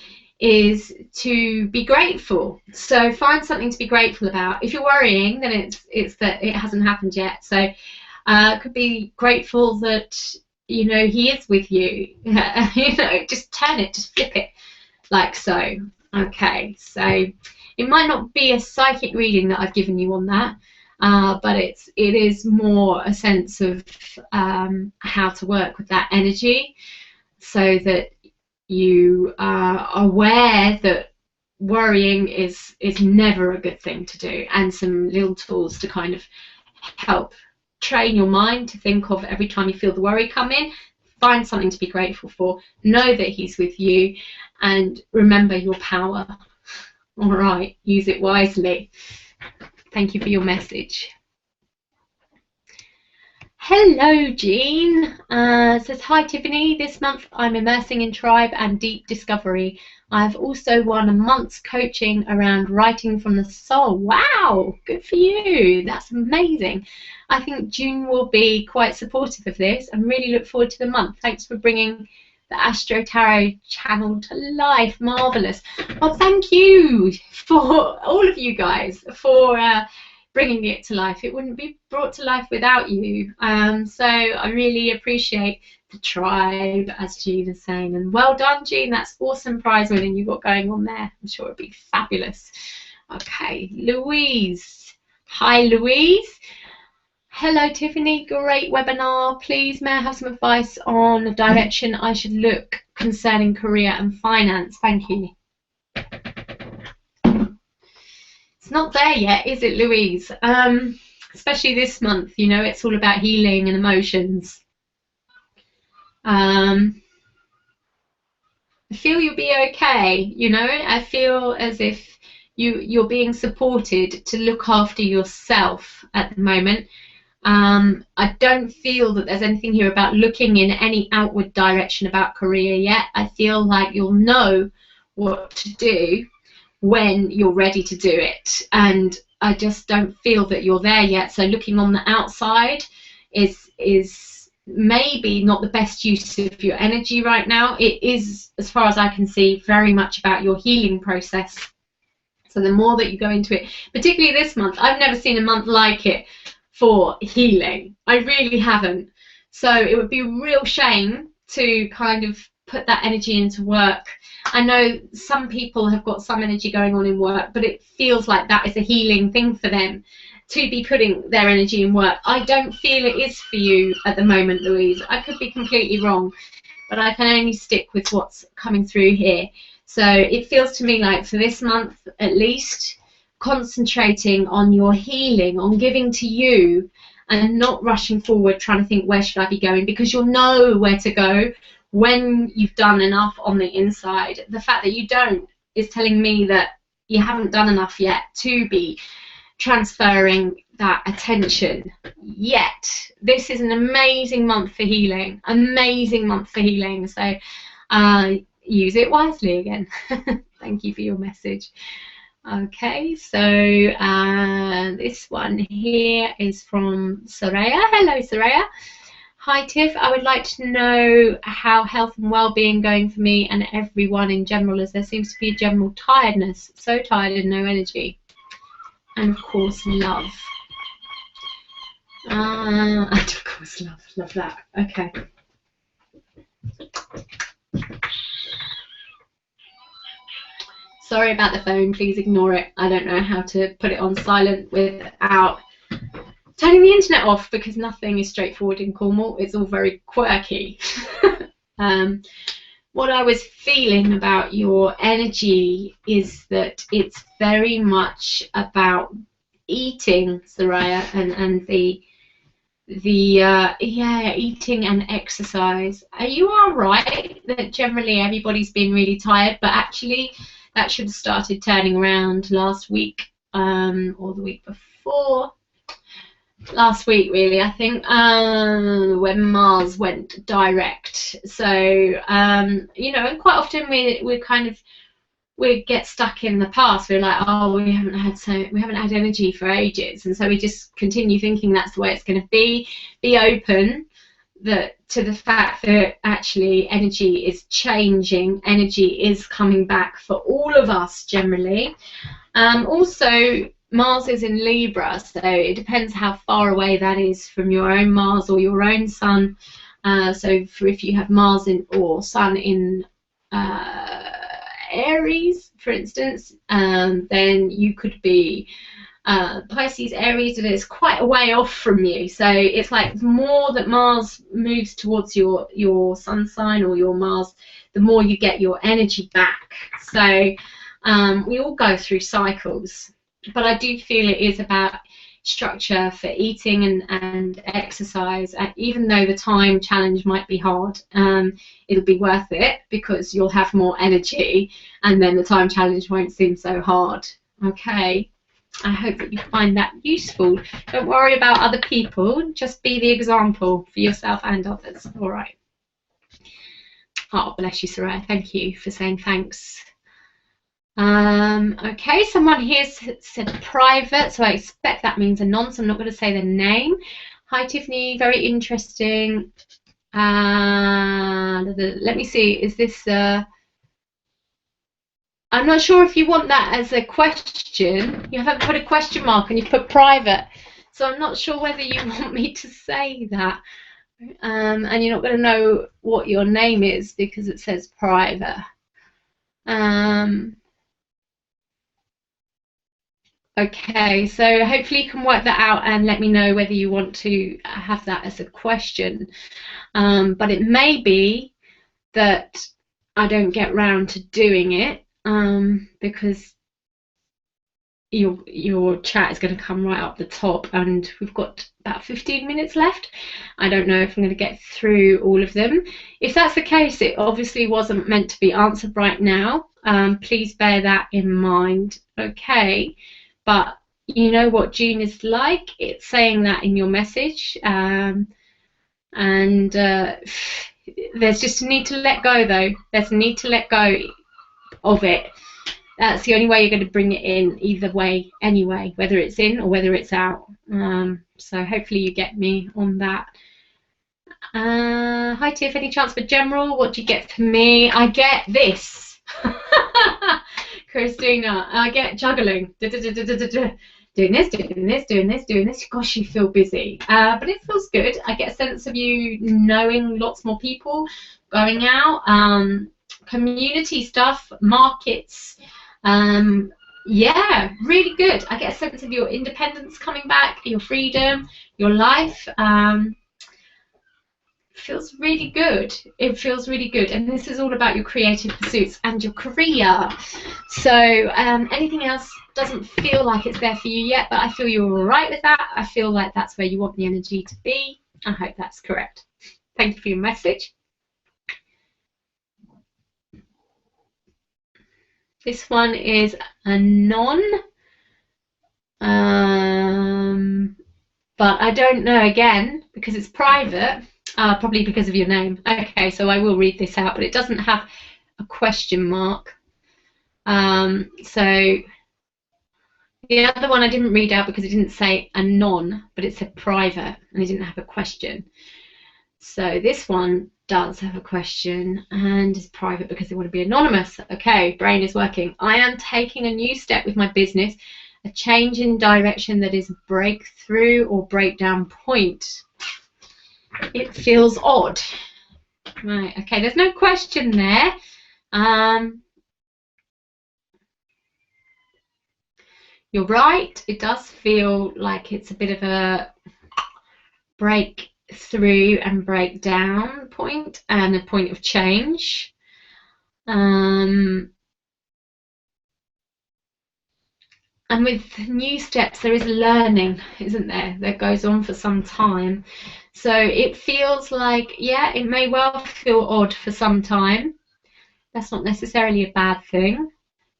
is to be grateful. So find something to be grateful about. If you're worrying, then it's that it hasn't happened yet. So could be grateful that, you know, he is with you. You know, just turn it, just flip it like so. Okay, so it might not be a psychic reading that I've given you on that, but it is more a sense of how to work with that energy, so that you are aware that worrying is never a good thing to do, and some little tools to kind of help train your mind to think of every time you feel the worry come in, find something to be grateful for, know that he's with you, and remember your power. All right, use it wisely. Thank you for your message. Hello, Jean. Says, hi, Tiffany. This month I'm immersing in tribe and deep discovery. I've also won a month's coaching around writing from the soul. Wow, good for you. That's amazing. I think June will be quite supportive of this and really look forward to the month. Thanks for bringing the Astro Tarot channel to life. Marvellous. Well, thank you for all of you guys for bringing it to life. It wouldn't be brought to life without you. So I really appreciate the tribe, as Jean is saying. And well done, Jean. That's awesome prize winning you got going on there. I'm sure it'll be fabulous. Okay, Louise. Hi, Louise. Hello, Tiffany. Great webinar. Please, may I have some advice on the direction I should look concerning career and finance? Thank you. It's not there yet, is it, Louise? Especially this month, you know, it's all about healing and emotions. I feel you'll be okay, you know. I feel as if you're being supported to look after yourself at the moment. I don't feel that there's anything here about looking in any outward direction about career yet. I feel like you'll know what to do when you're ready to do it, and I just don't feel that you're there yet. So looking on the outside is maybe not the best use of your energy right now. It is, as far as I can see, very much about your healing process. So the more that you go into it, particularly this month, I've never seen a month like it for healing. I really haven't. So it would be a real shame to kind of put that energy into work. I know some people have got some energy going on in work, but it feels like that is a healing thing for them to be putting their energy in work. I don't feel it is for you at the moment, Louise. I could be completely wrong, but I can only stick with what's coming through here. So it feels to me like for this month at least, concentrating on your healing, on giving to you, and not rushing forward trying to think, where should I be going? Because you'll know where to go when you've done enough on the inside. The fact that you don't is telling me that you haven't done enough yet to be transferring that attention yet. This is an amazing month for healing, amazing month for healing. So use it wisely again. Thank you for your message. Okay, so this one here is from Soraya. Hello, Soraya. Hi, Tiff. I would like to know how health and well-being going for me and everyone in general, as there seems to be a general tiredness. So tired and no energy. And of course, love. And of course, love. Love that. Okay. Sorry about the phone, please ignore it. I don't know how to put it on silent without turning the internet off, because nothing is straightforward in Cornwall. It's all very quirky. What I was feeling about your energy is that it's very much about eating, Soraya, and eating and exercise. You are right that generally everybody's been really tired, but actually that should have started turning around last week, or the week before. Last week, really, I think, when Mars went direct. So, you know, and quite often we get stuck in the past. We're like, oh, we haven't had energy for ages, and so we just continue thinking that's the way it's going to be. Be open to the fact that actually energy is changing, energy is coming back for all of us generally. Also, Mars is in Libra, so it depends how far away that is from your own Mars or your own Sun. So if you have Mars or Sun in Aries, for instance, then you could be Pisces, Aries, and it's quite a way off from you. So it's like the more that Mars moves towards your Sun sign or your Mars, the more you get your energy back. So we all go through cycles, but I do feel it is about structure for eating and exercise. Even though the time challenge might be hard, it'll be worth it because you'll have more energy, and then the time challenge won't seem so hard. Okay, I hope that you find that useful. Don't worry about other people, just be the example for yourself and others. All right. Oh, bless you, Soraya. Thank you for saying thanks. Okay, someone here said private, so I expect that means anon, so I'm not going to say the name. Hi, Tiffany, very interesting. Let me see, is this... I'm not sure if you want that as a question. You haven't put a question mark and you've put private, so I'm not sure whether you want me to say that. And you're not going to know what your name is because it says private. Okay, so hopefully you can work that out and let me know whether you want to have that as a question. But it may be that I don't get round to doing it because your chat is going to come right up the top, and we've got about 15 minutes left. I don't know if I'm going to get through all of them. If that's the case, it obviously wasn't meant to be answered right now. Please bear that in mind. Okay, but you know what June is like. It's saying that in your message, and there's just a need to let go, though. There's a need to let go of it. That's the only way you're going to bring it in, either way, anyway, whether it's in or whether it's out. So hopefully you get me on that. Hi Tiff, any chance for general? What do you get for me? I get this. Christina, I get juggling. Doing this, doing this, doing this, doing this. Gosh, you feel busy. But it feels good. I get a sense of you knowing lots more people, going out, community stuff, markets. Yeah, really good. I get a sense of your independence coming back, your freedom, your life. Feels really good. It feels really good, and this is all about your creative pursuits and your career. So anything else doesn't feel like it's there for you yet, but I feel you're all right with that. I feel like that's where you want the energy to be. I hope that's correct. Thank you for your message. This one is a non, but I don't know again because it's private, probably because of your name. Okay, so I will read this out, but it doesn't have a question mark. So the other one I didn't read out because it didn't say a non, but it said private and it didn't have a question. So this one does have a question and is private because they want to be anonymous. Okay, brain is working. I am taking a new step with my business, a change in direction that is a breakthrough or breakdown point. It feels odd. Right, okay, there's no question there. You're right, it does feel like it's a bit of a breakthrough and breakdown point and a point of change. And with new steps, there is learning, isn't there, that goes on for some time. So it feels like, yeah, it may well feel odd for some time. That's not necessarily a bad thing.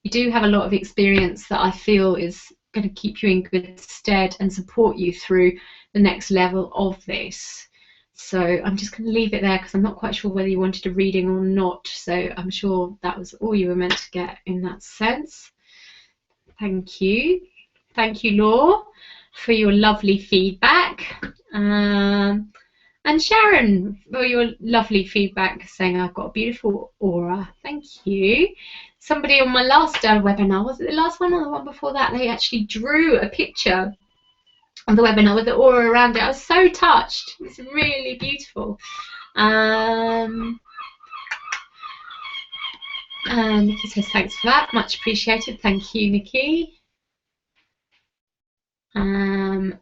You do have a lot of experience that I feel is going to keep you in good stead and support you through the next level of this. So I'm just going to leave it there because I'm not quite sure whether you wanted a reading or not. So I'm sure that was all you were meant to get in that sense. Thank you. Thank you, Laura, for your lovely feedback. And Sharon, for your lovely feedback, saying I've got a beautiful aura. Thank you. Somebody on my last webinar, was it the last one or the one before that? They actually drew a picture on the webinar with the aura around it. I was so touched. It's really beautiful. Nikki says thanks for that. Much appreciated. Thank you, Nikki.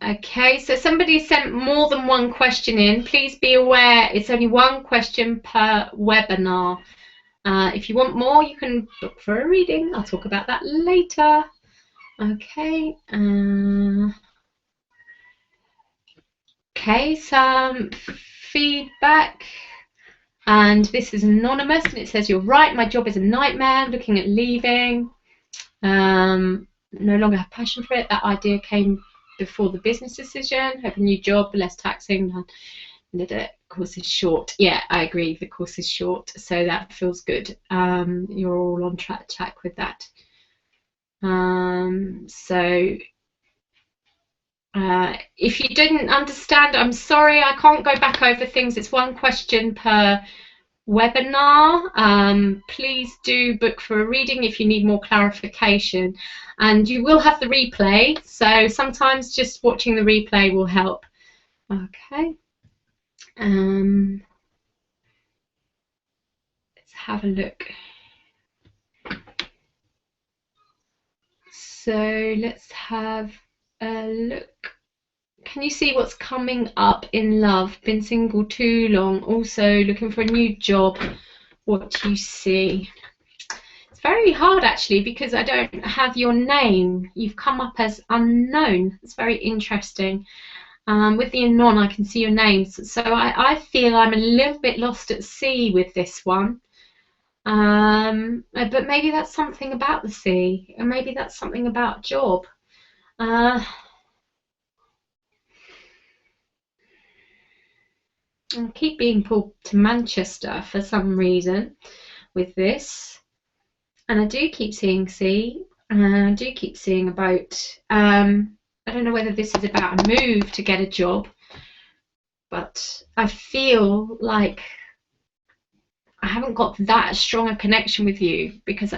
Okay, so somebody sent more than one question in. Please be aware it's only one question per webinar. If you want more, you can book for a reading. I'll talk about that later. Okay. Okay, some feedback. And this is anonymous, and it says, you're right, my job is a nightmare. I'm looking at leaving. No longer have passion for it. That idea came before the business decision. Have a new job, less taxing. The course is short. Yeah, I agree. The course is short, so that feels good. You're all on track with that. If you didn't understand, I'm sorry. I can't go back over things. It's one question per webinar. Please do book for a reading if you need more clarification, and you will have the replay, so sometimes just watching the replay will help. Okay, let's have a look. So let's have a look. Can you see what's coming up in love? Been single too long, also looking for a new job. What do you see? It's very hard actually, because I don't have your name. You've come up as unknown. It's very interesting. With the anon, I can see your names. So I feel I'm a little bit lost at sea with this one. But maybe that's something about the sea, and maybe that's something about job. I keep being pulled to Manchester for some reason with this, and I do keep seeing sea, and I do keep seeing a boat. I don't know whether this is about a move to get a job, but I feel like I haven't got that strong a connection with you, because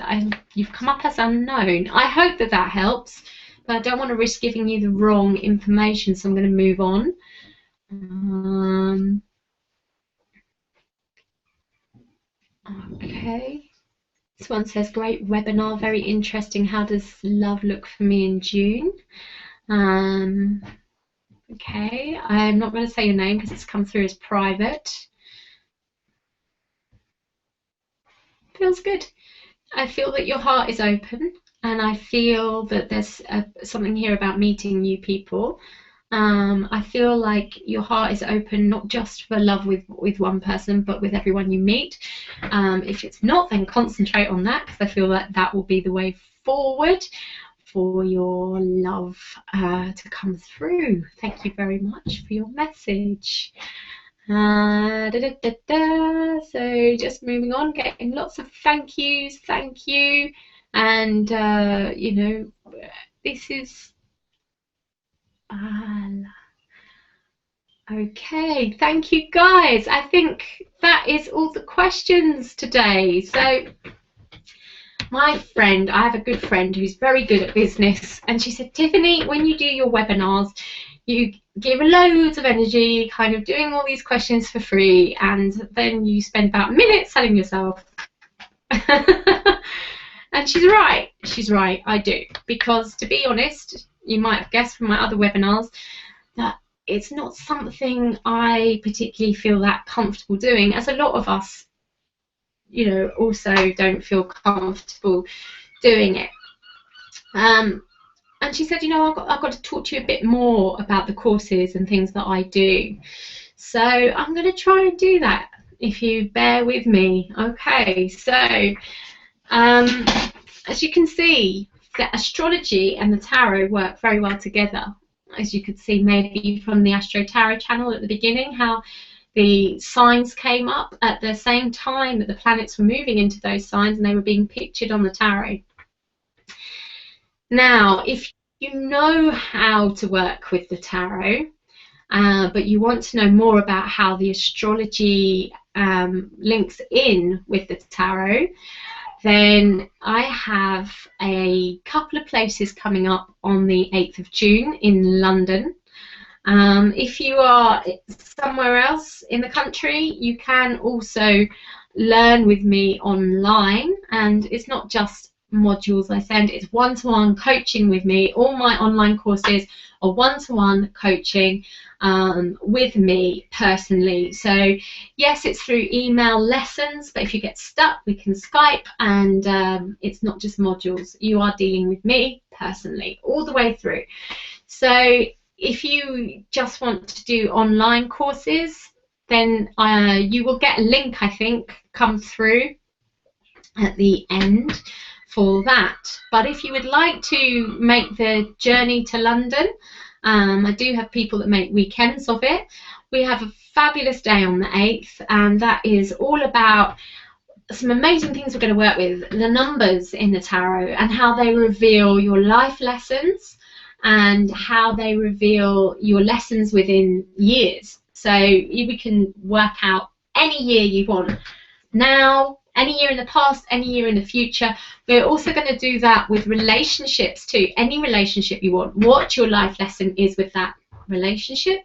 you've come up as unknown. I hope that that helps, but I don't want to risk giving you the wrong information, so I'm going to move on. Okay. This one says, great webinar, very interesting. How does love look for me in June? Okay, I'm not going to say your name because it's come through as private. Feels good. I feel that your heart is open, and I feel that there's something here about meeting new people. I feel like your heart is open not just for love with one person, but with everyone you meet. If it's not, then concentrate on that, because I feel that that will be the way forward for your love to come through. Thank you very much for your message. So just moving on, getting lots of thank yous, thank you, and you know, this is okay. Thank you guys. I think that is all the questions today. So my friend, I have a good friend who's very good at business, and she said, Tiffany, when you do your webinars, you give loads of energy, kind of doing all these questions for free, and then you spend about a minute selling yourself. And she's right. She's right. I do. Because to be honest, you might have guessed from my other webinars that it's not something I particularly feel that comfortable doing, as a lot of us, you know, also don't feel comfortable doing it. And she said, you know, I've got to talk to you a bit more about the courses and things that I do. So I'm going to try and do that, if you bear with me. Okay, so as you can see, the astrology and the tarot work very well together. As you could see maybe from the AstroTarotChannel at the beginning, how the signs came up at the same time that the planets were moving into those signs, and they were being pictured on the tarot. Now, if you know how to work with the tarot, but you want to know more about how the astrology links in with the tarot, then I have a couple of places coming up on the 8th of June in London. If you are somewhere else in the country, you can also learn with me online, and it's not just modules I send, it's one-to-one coaching with me. All my online courses are one-to-one coaching with me personally. So yes, it's through email lessons, but if you get stuck, we can Skype, and it's not just modules. You are dealing with me personally all the way through. So if you just want to do online courses, then you will get a link, I think, come through at the end for that. But if you would like to make the journey to London, I do have people that make weekends of it. We have a fabulous day on the 8th, and that is all about some amazing things we're going to work with, the numbers in the tarot and how they reveal your life lessons and how they reveal your lessons within years. So we can work out any year you want now, any year in the past, any year in the future. We're also going to do that with relationships too. Any relationship you want, what your life lesson is with that relationship,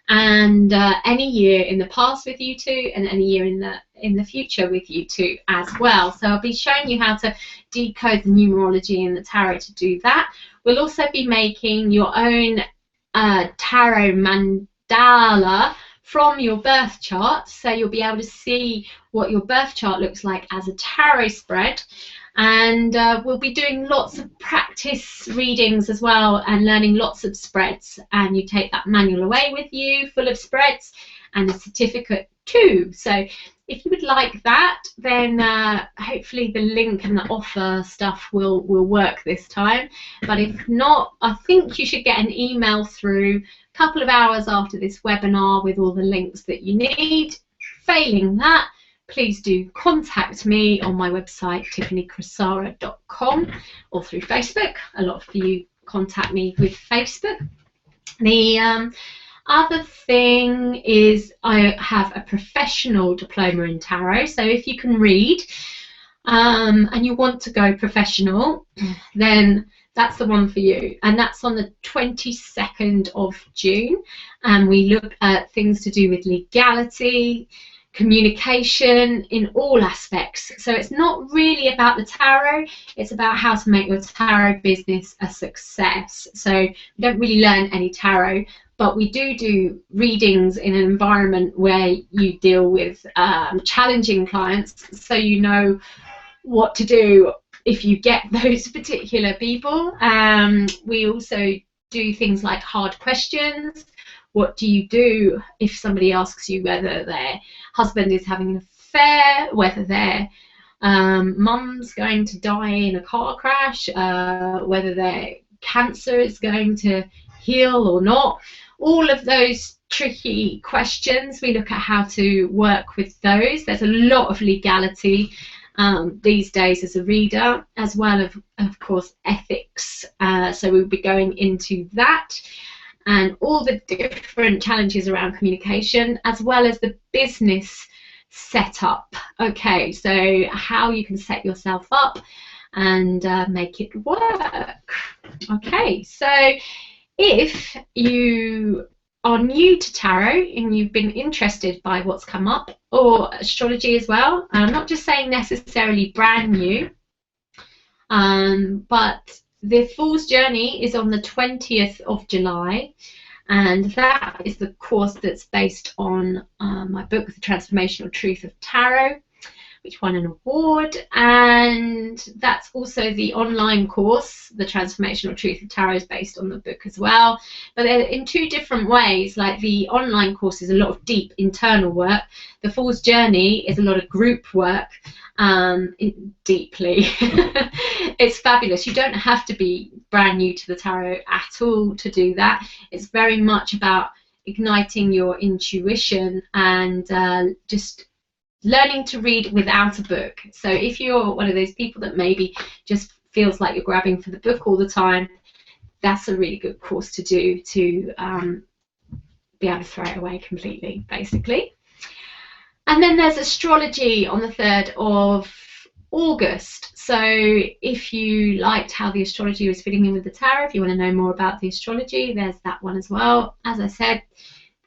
and any year in the past with you two, and any year in the future with you two as well. So I'll be showing you how to decode the numerology in the tarot to do that. We'll also be making your own tarot mandala from your birth chart, so you'll be able to see what your birth chart looks like as a tarot spread. And we'll be doing lots of practice readings as well, and learning lots of spreads. And you take that manual away with you full of spreads and a certificate too. So if you would like that, then hopefully the link and the offer stuff will work this time. But if not, I think you should get an email through a couple of hours after this webinar with all the links that you need. Failing that, please do contact me on my website, tiffanycrosara.com, or through Facebook. A lot of you contact me with Facebook. The other thing is I have a professional diploma in tarot, so if you can read and you want to go professional, then that's the one for you, and that's on the 22nd of June, and we look at things to do with legality, communication in all aspects. So it's not really about the tarot, it's about how to make your tarot business a success. So we don't really learn any tarot, but we do readings in an environment where you deal with challenging clients, so you know what to do if you get those particular people. We also do things like hard questions. What do you do if somebody asks you whether their husband is having an affair, whether their mum's going to die in a car crash, whether their cancer is going to heal or not? All of those tricky questions, we look at how to work with those. There's a lot of legality these days as a reader, as well as, of course, ethics. So we'll be going into that, and all the different challenges around communication, as well as the business setup. Okay, so how you can set yourself up and make it work. Okay, so if you are new to tarot and you've been interested by what's come up, or astrology as well, I'm not just saying necessarily brand new, but the Fool's Journey is on the 20th of July, and that is the course that's based on my book, The Transformational Truth of Tarot, which won an award, and that's also the online course. The Transformational Truth of Tarot is based on the book as well, but they're in two different ways. Like, the online course is a lot of deep internal work. The Fool's Journey is a lot of group work, deeply. It's fabulous. You don't have to be brand new to the tarot at all to do that. It's very much about igniting your intuition and just learning to read without a book. So if you're one of those people that maybe just feels like you're grabbing for the book all the time, that's a really good course to do, to be able to throw it away completely, basically. And then there's astrology on the 3rd of August. So if you liked how the astrology was fitting in with the tarot, if you want to know more about the astrology, there's that one as well. As I said,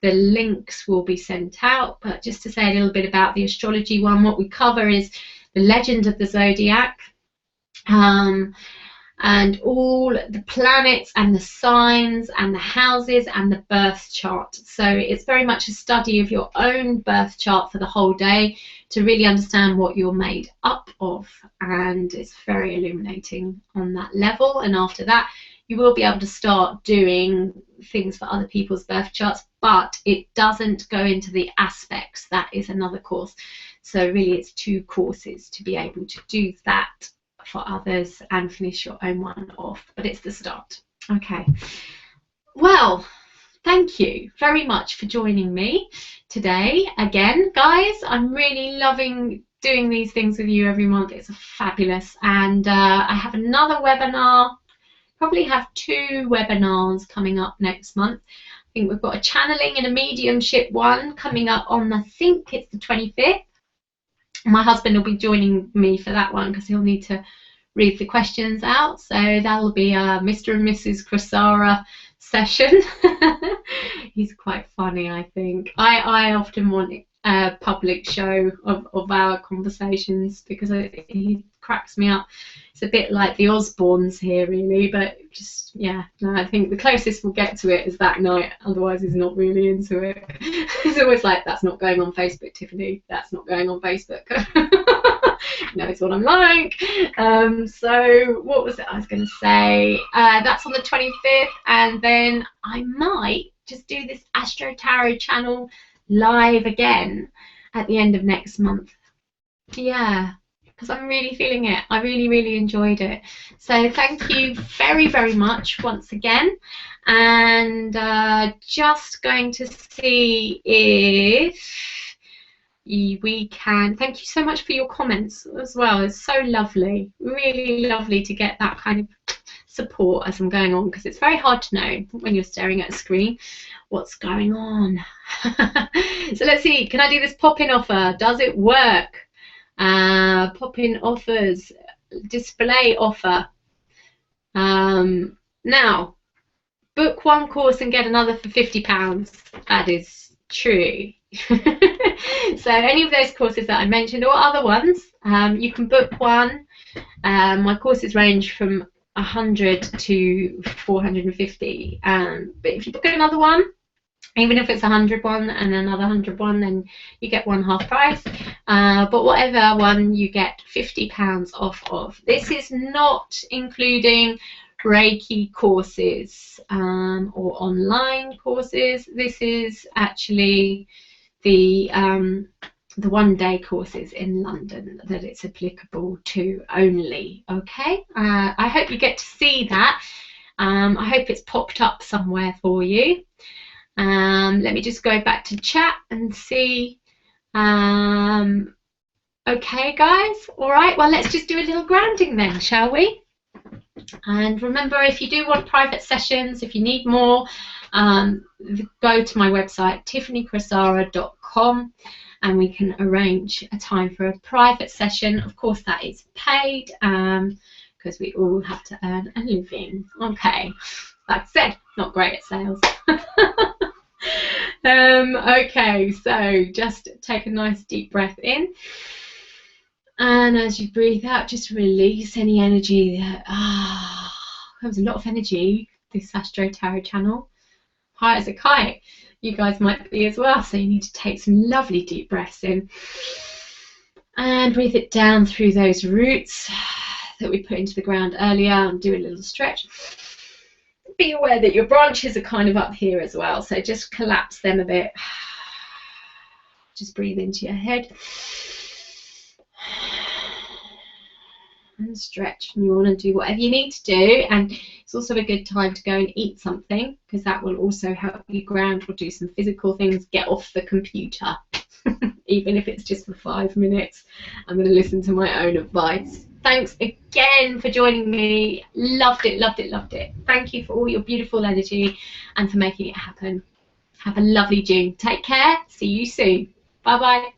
the links will be sent out, but just to say a little bit about the astrology one, what we cover is the legend of the zodiac, and all the planets and the signs and the houses and the birth chart. So it's very much a study of your own birth chart for the whole day to really understand what you're made up of, and it's very illuminating on that level. And after that, you will be able to start doing things for other people's birth charts, but it doesn't go into the aspects. That is another course. So really it's 2 courses to be able to do that for others and finish your own one off, but it's the start. Okay, well, thank you very much for joining me today again, guys. I'm really loving doing these things with you every month. It's fabulous. And I have another webinar, probably have 2 webinars coming up next month. I think we've got a channeling and a mediumship one coming up on, I think it's the 25th. My husband will be joining me for that one because he'll need to read the questions out. So that'll be a Mr. and Mrs. Crosara session. He's quite funny, I think. I often want a public show of our conversations because he cracks me up. It's a bit like the Osbournes here, really, but just, yeah, no, I think the closest we'll get to it is that night, otherwise he's not really into it. He's always like, that's not going on Facebook, Tiffany, that's not going on Facebook. knows what I'm like. So what was it I was going to say? That's on the 25th, and then I might just do this Astro Tarot channel live again at the end of next month. Yeah, because I'm really feeling it. I really enjoyed it. So thank you very much once again, and just going to see if we can. Thank you so much for your comments as well. It's so lovely, really lovely to get that kind of support as I'm going on, because it's very hard to know when you're staring at a screen what's going on. So let's see, can I do this pop-in offer? Does it work? Pop-in offers, display offer. Now, book one course and get another for £50. That is true. So any of those courses that I mentioned or other ones, you can book one. My courses range from 100 to 450, but if you book another one, even if it's 100 one and another 100 one, then you get one half price, but whatever one you get £50 off of. This is not including Reiki courses or online courses. This is actually the one-day courses in London that it's applicable to only. Okay, I hope you get to see that. I hope it's popped up somewhere for you. Let me just go back to chat and see. Okay guys, all right, well let's just do a little grounding then, shall we? And remember, if you do want private sessions, if you need more, go to my website tiffanycrosara.com and we can arrange a time for a private session. Of course that is paid, because we all have to earn a living. Okay, like I said, not great at sales. Okay, so just take a nice deep breath in, and as you breathe out, just release any energy that there's a lot of energy this Astro Tarot channel, high as a kite. You guys might be as well, so you need to take some lovely deep breaths in and breathe it down through those roots that we put into the ground earlier, and do a little stretch. Be aware that your branches are kind of up here as well, so just collapse them a bit. Just breathe into your head and stretch, and you want to do whatever you need to do. And it's also a good time to go and eat something, because that will also help you ground, or do some physical things. Get off the computer. Even if it's just for 5 minutes. I'm going to listen to my own advice. Thanks again for joining me. Loved it. Thank you for all your beautiful energy and for making it happen. Have a lovely June. Take care. See you soon. Bye bye.